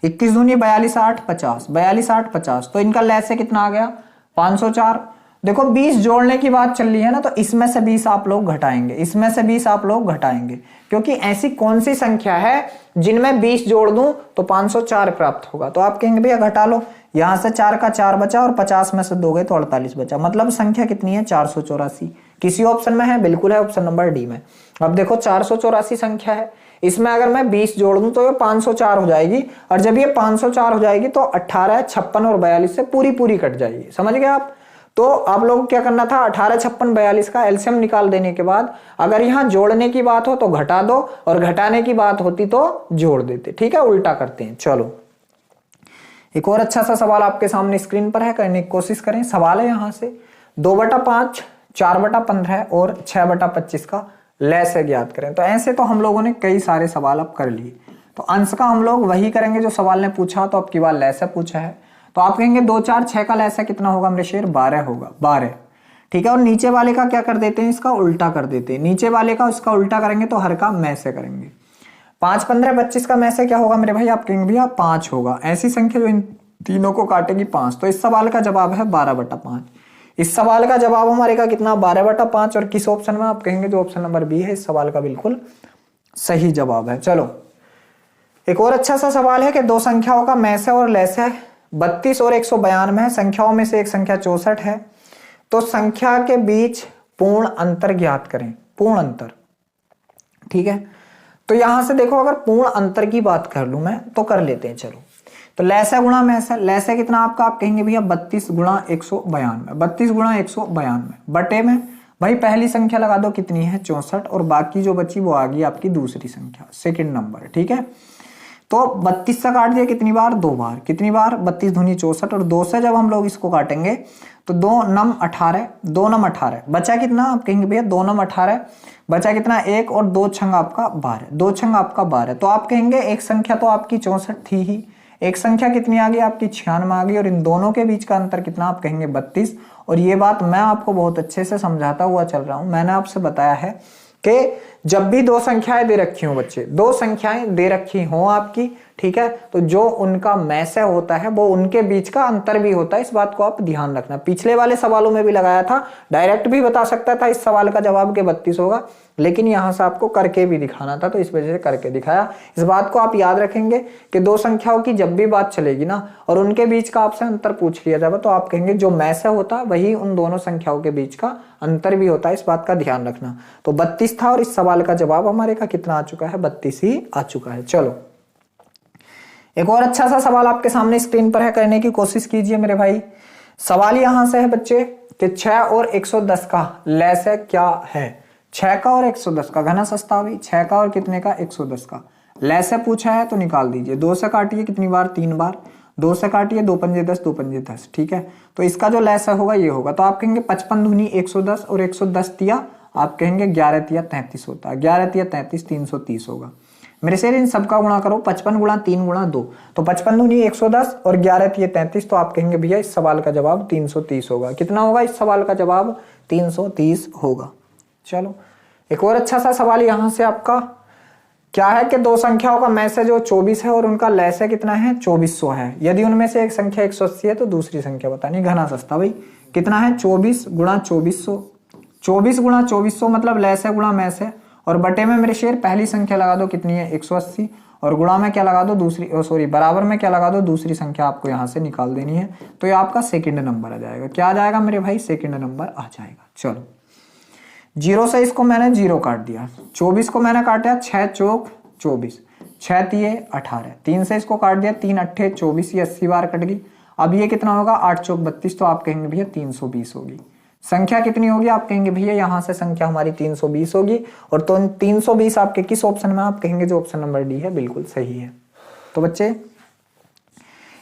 21 दूनी 42 8 50, 42 8 50। तो इनका लेस से कितना आ गया 504। देखो 20 जोड़ने की बात चल रही है ना, तो इसमें से 20 आप लोग घटाएंगे, इसमें से 20 आप लोग घटाएंगे, क्योंकि ऐसी कौन सी संख्या है जिनमें 20 जोड़ दूं तो 504 प्राप्त होगा। तो आप कहेंगे भैया घटा लो, यहां से 4 का 4 बचा और 50 में से 2 गए तो 48 बचा, मतलब संख्या कितनी है 484। किसी ऑप्शन में है, बिल्कुल है ऑप्शन नंबर डी में। अब देखो 484 संख्या है, इसमें अगर मैं 20 जोड़ दूं तो ये 504 हो जाएगी, और जब ये 504 हो जाएगी तो 18, 56 और 42 से पूरी कट जाएगी। समझ गए आप। तो आप लोग क्या करना था, 18, 56, 42 का एलसीएम निकाल देने के बाद अगर यहां जोड़ने की बात हो तो घटा दो, और घटाने की बात होती तो जोड़ देते। ठीक है उल्टा करते हैं। चलो एक और अच्छा सा सवाल आपके सामने स्क्रीन पर है, करने की कोशिश करें। सवाल है यहां से 2/5, 4/15 और 6/25 का लेस है ज्ञात करें। तो ऐसे तो हम लोगों ने कई सारे सवाल अब कर लिए, तो अंश का हम लोग वही करेंगे जो सवाल ने पूछा, तो अब की बार लेस है पूछा है। तो आप कहेंगे 2 4 6 का लेस है कितना होगा मेरे शेर, 12 होगा, 12। ठीक है और नीचे वाले का क्या कर देते हैं, इसका उल्टा कर देते हैं। नीचे वाले का उसका उल्टा करेंगे तो हर का मैं से करेंगे। 5 15 25 का में से क्या होगा मेरे भाई, आप कहेंगे भैया 5 होगा। ऐसी संख्या जो इन तीनों को काटेगी 5। तो इस सवाल का जवाब है 12/5। इस सवाल का जवाब हमारे का कितना 12/5, और किस ऑप्शन में, आप कहेंगे जो ऑप्शन नंबर बी है इस सवाल का बिल्कुल सही जवाब है। चलो एक और अच्छा सा सवाल है कि दो संख्याओं का में से और लेस है 32 और 192 है। संख्याओं में से एक संख्या 64 है, तो संख्या के बीच पूर्ण अंतर ज्ञात करें। पूर्ण अंतर, ठीक है। तो यहां से देखो अगर पूर्ण अंतर की बात कर लूं मैं तो कर लेते हैं। चलो तो लेसा गुणा में से, लेसा कितना आपका, आप कहेंगे भैया 32 गुणा 192, 32 गुणा 192 बटे में भाई पहली संख्या लगा दो कितनी है 64, और बाकी जो बची वो आ गई आपकी दूसरी संख्या, सेकंड नंबर। ठीक है तो 32 से काट दिया कितनी बार, 2 बार। कितनी बार, 32 दूनी 64, और 2 से जब हम लोग इसको काटेंगे तो 2 नम 18, 2 नम 18 बचा कितना, आप कहेंगे भैया 2 नम 18 बचा कितना 1, और 2 छंग आपका 12, 2 छंग आपका 12। तो आप कहेंगे एक संख्या तो आपकी 64 थी ही, एक संख्या कितनी आ गई आपकी 96 आ गई, और इन दोनों के बीच का अंतर कितना, आप कहेंगे 32। और ये बात मैं आपको बहुत अच्छे से समझाता हुआ चल रहा हूं। मैंने आपसे बताया है कि जब भी दो संख्याएं दे रखी हो बच्चे, दो संख्याएं दे रखी हो आपकी, ठीक है, तो जो उनका मैसे होता है वो उनके बीच का अंतर भी होता है। इस बात को आप ध्यान रखना। पिछले वाले सवालों में भी लगाया था, डायरेक्ट भी बता सकता था इस सवाल का जवाब के 32 होगा, लेकिन यहां से आपको करके भी दिखाना था, तो इस वजह से करके दिखाया। इस बात को आप याद रखेंगे कि दो संख्याओं की जब भी बात चलेगी ना और उनके बीच का आपसे अंतर पूछ लिया जाएगा, तो आप कहेंगे जो मैसे होता है वही उन दोनों संख्याओं के बीच का अंतर भी होता है। इस बात का ध्यान रखना। तो 32 था और इस सवाल का जवाब हमारे का कितना आ चुका है, 32 ही आ चुका है। चलो एक और अच्छा सा सवाल आपके सामने स्क्रीन पर है, करने की कोशिश कीजिए मेरे भाई। सवाल यहां से है बच्चे कि 6 और 110 का लेस है क्या है। 6 का और 110 का घना सस्तावी, 6 का और कितने का 110 का लेस है पूछा है, तो निकाल दीजिए। 2 से काटिए कितनी बार, 3 बार। 2 से काटिए 2 पंजे 10, 2 पंजे 10, ठीक है। तो इसका जो लेस होगा ये होगा, तो आप कहेंगे 55 दूनी 110 और 110 तिया आप कहेंगे 11 तिया 33 होता है। 11 तिया 33, 330 होगा। मेरे से इन सबका गुणा करो, 55 गुणा 3 गुणा 2, तो 55 दूनी 110 और 11 तिया 33, तो आप कहेंगे भैया इस सवाल का जवाब 330 होगा। कितना होगा इस सवाल का जवाब, 330 होगा। चलो एक और अच्छा सा सवाल यहाँ से आपका क्या है कि दो संख्याओं का मैसेज जो 24 है और उनका लैसे कितना है 2400 है। यदि उनमें से एक संख्या 180 है तो दूसरी संख्या बतानी। घना सस्ता भाई, कितना है 24 गुणा 2400। 24 गुणा 2400 मतलब लैसे गुणा मैसे, और बटे में मेरे शेर पहली संख्या लगा दो कितनी है 180, और गुणा में क्या लगा दो दूसरी, बराबर में क्या लगा दो दूसरी संख्या आपको यहाँ से निकाल देनी है। तो ये आपका सेकंड नंबर आ जाएगा। क्या आ जाएगा मेरे भाई, सेकंड नंबर आ जाएगा। चलो 0 से इसको मैंने 0 काट दिया, 24 को मैंने काटा 6 चौक 24, 6 तिये 18, 3 से इसको काट दिया 3 अट्ठे 24, ये 80 बार कट गई। अब ये कितना होगा 8 चौक 32, तो आप कहेंगे भैया 320 होगी। संख्या कितनी होगी, आप कहेंगे भैया यहाँ से संख्या हमारी 320 होगी। और तो 320 आपके किस ऑप्शन में, आप कहेंगे जो ऑप्शन नंबर डी है बिल्कुल सही है। तो बच्चे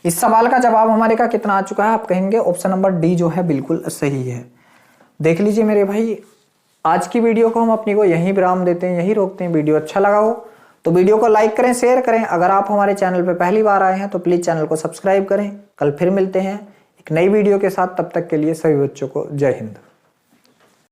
इस सवाल का जवाब हमारे का कितना आ चुका है, आप कहेंगे ऑप्शन नंबर डी जो है बिल्कुल सही है। देख लीजिए मेरे भाई, आज की वीडियो को हम अपनी को यहीं विराम देते हैं, यहीं रोकते हैं। वीडियो अच्छा लगा हो तो वीडियो को लाइक करें, शेयर करें। अगर आप हमारे चैनल पर पहली बार आए हैं तो प्लीज चैनल को सब्सक्राइब करें। कल फिर मिलते हैं एक नई वीडियो के साथ, तब तक के लिए सभी बच्चों को जय हिंद।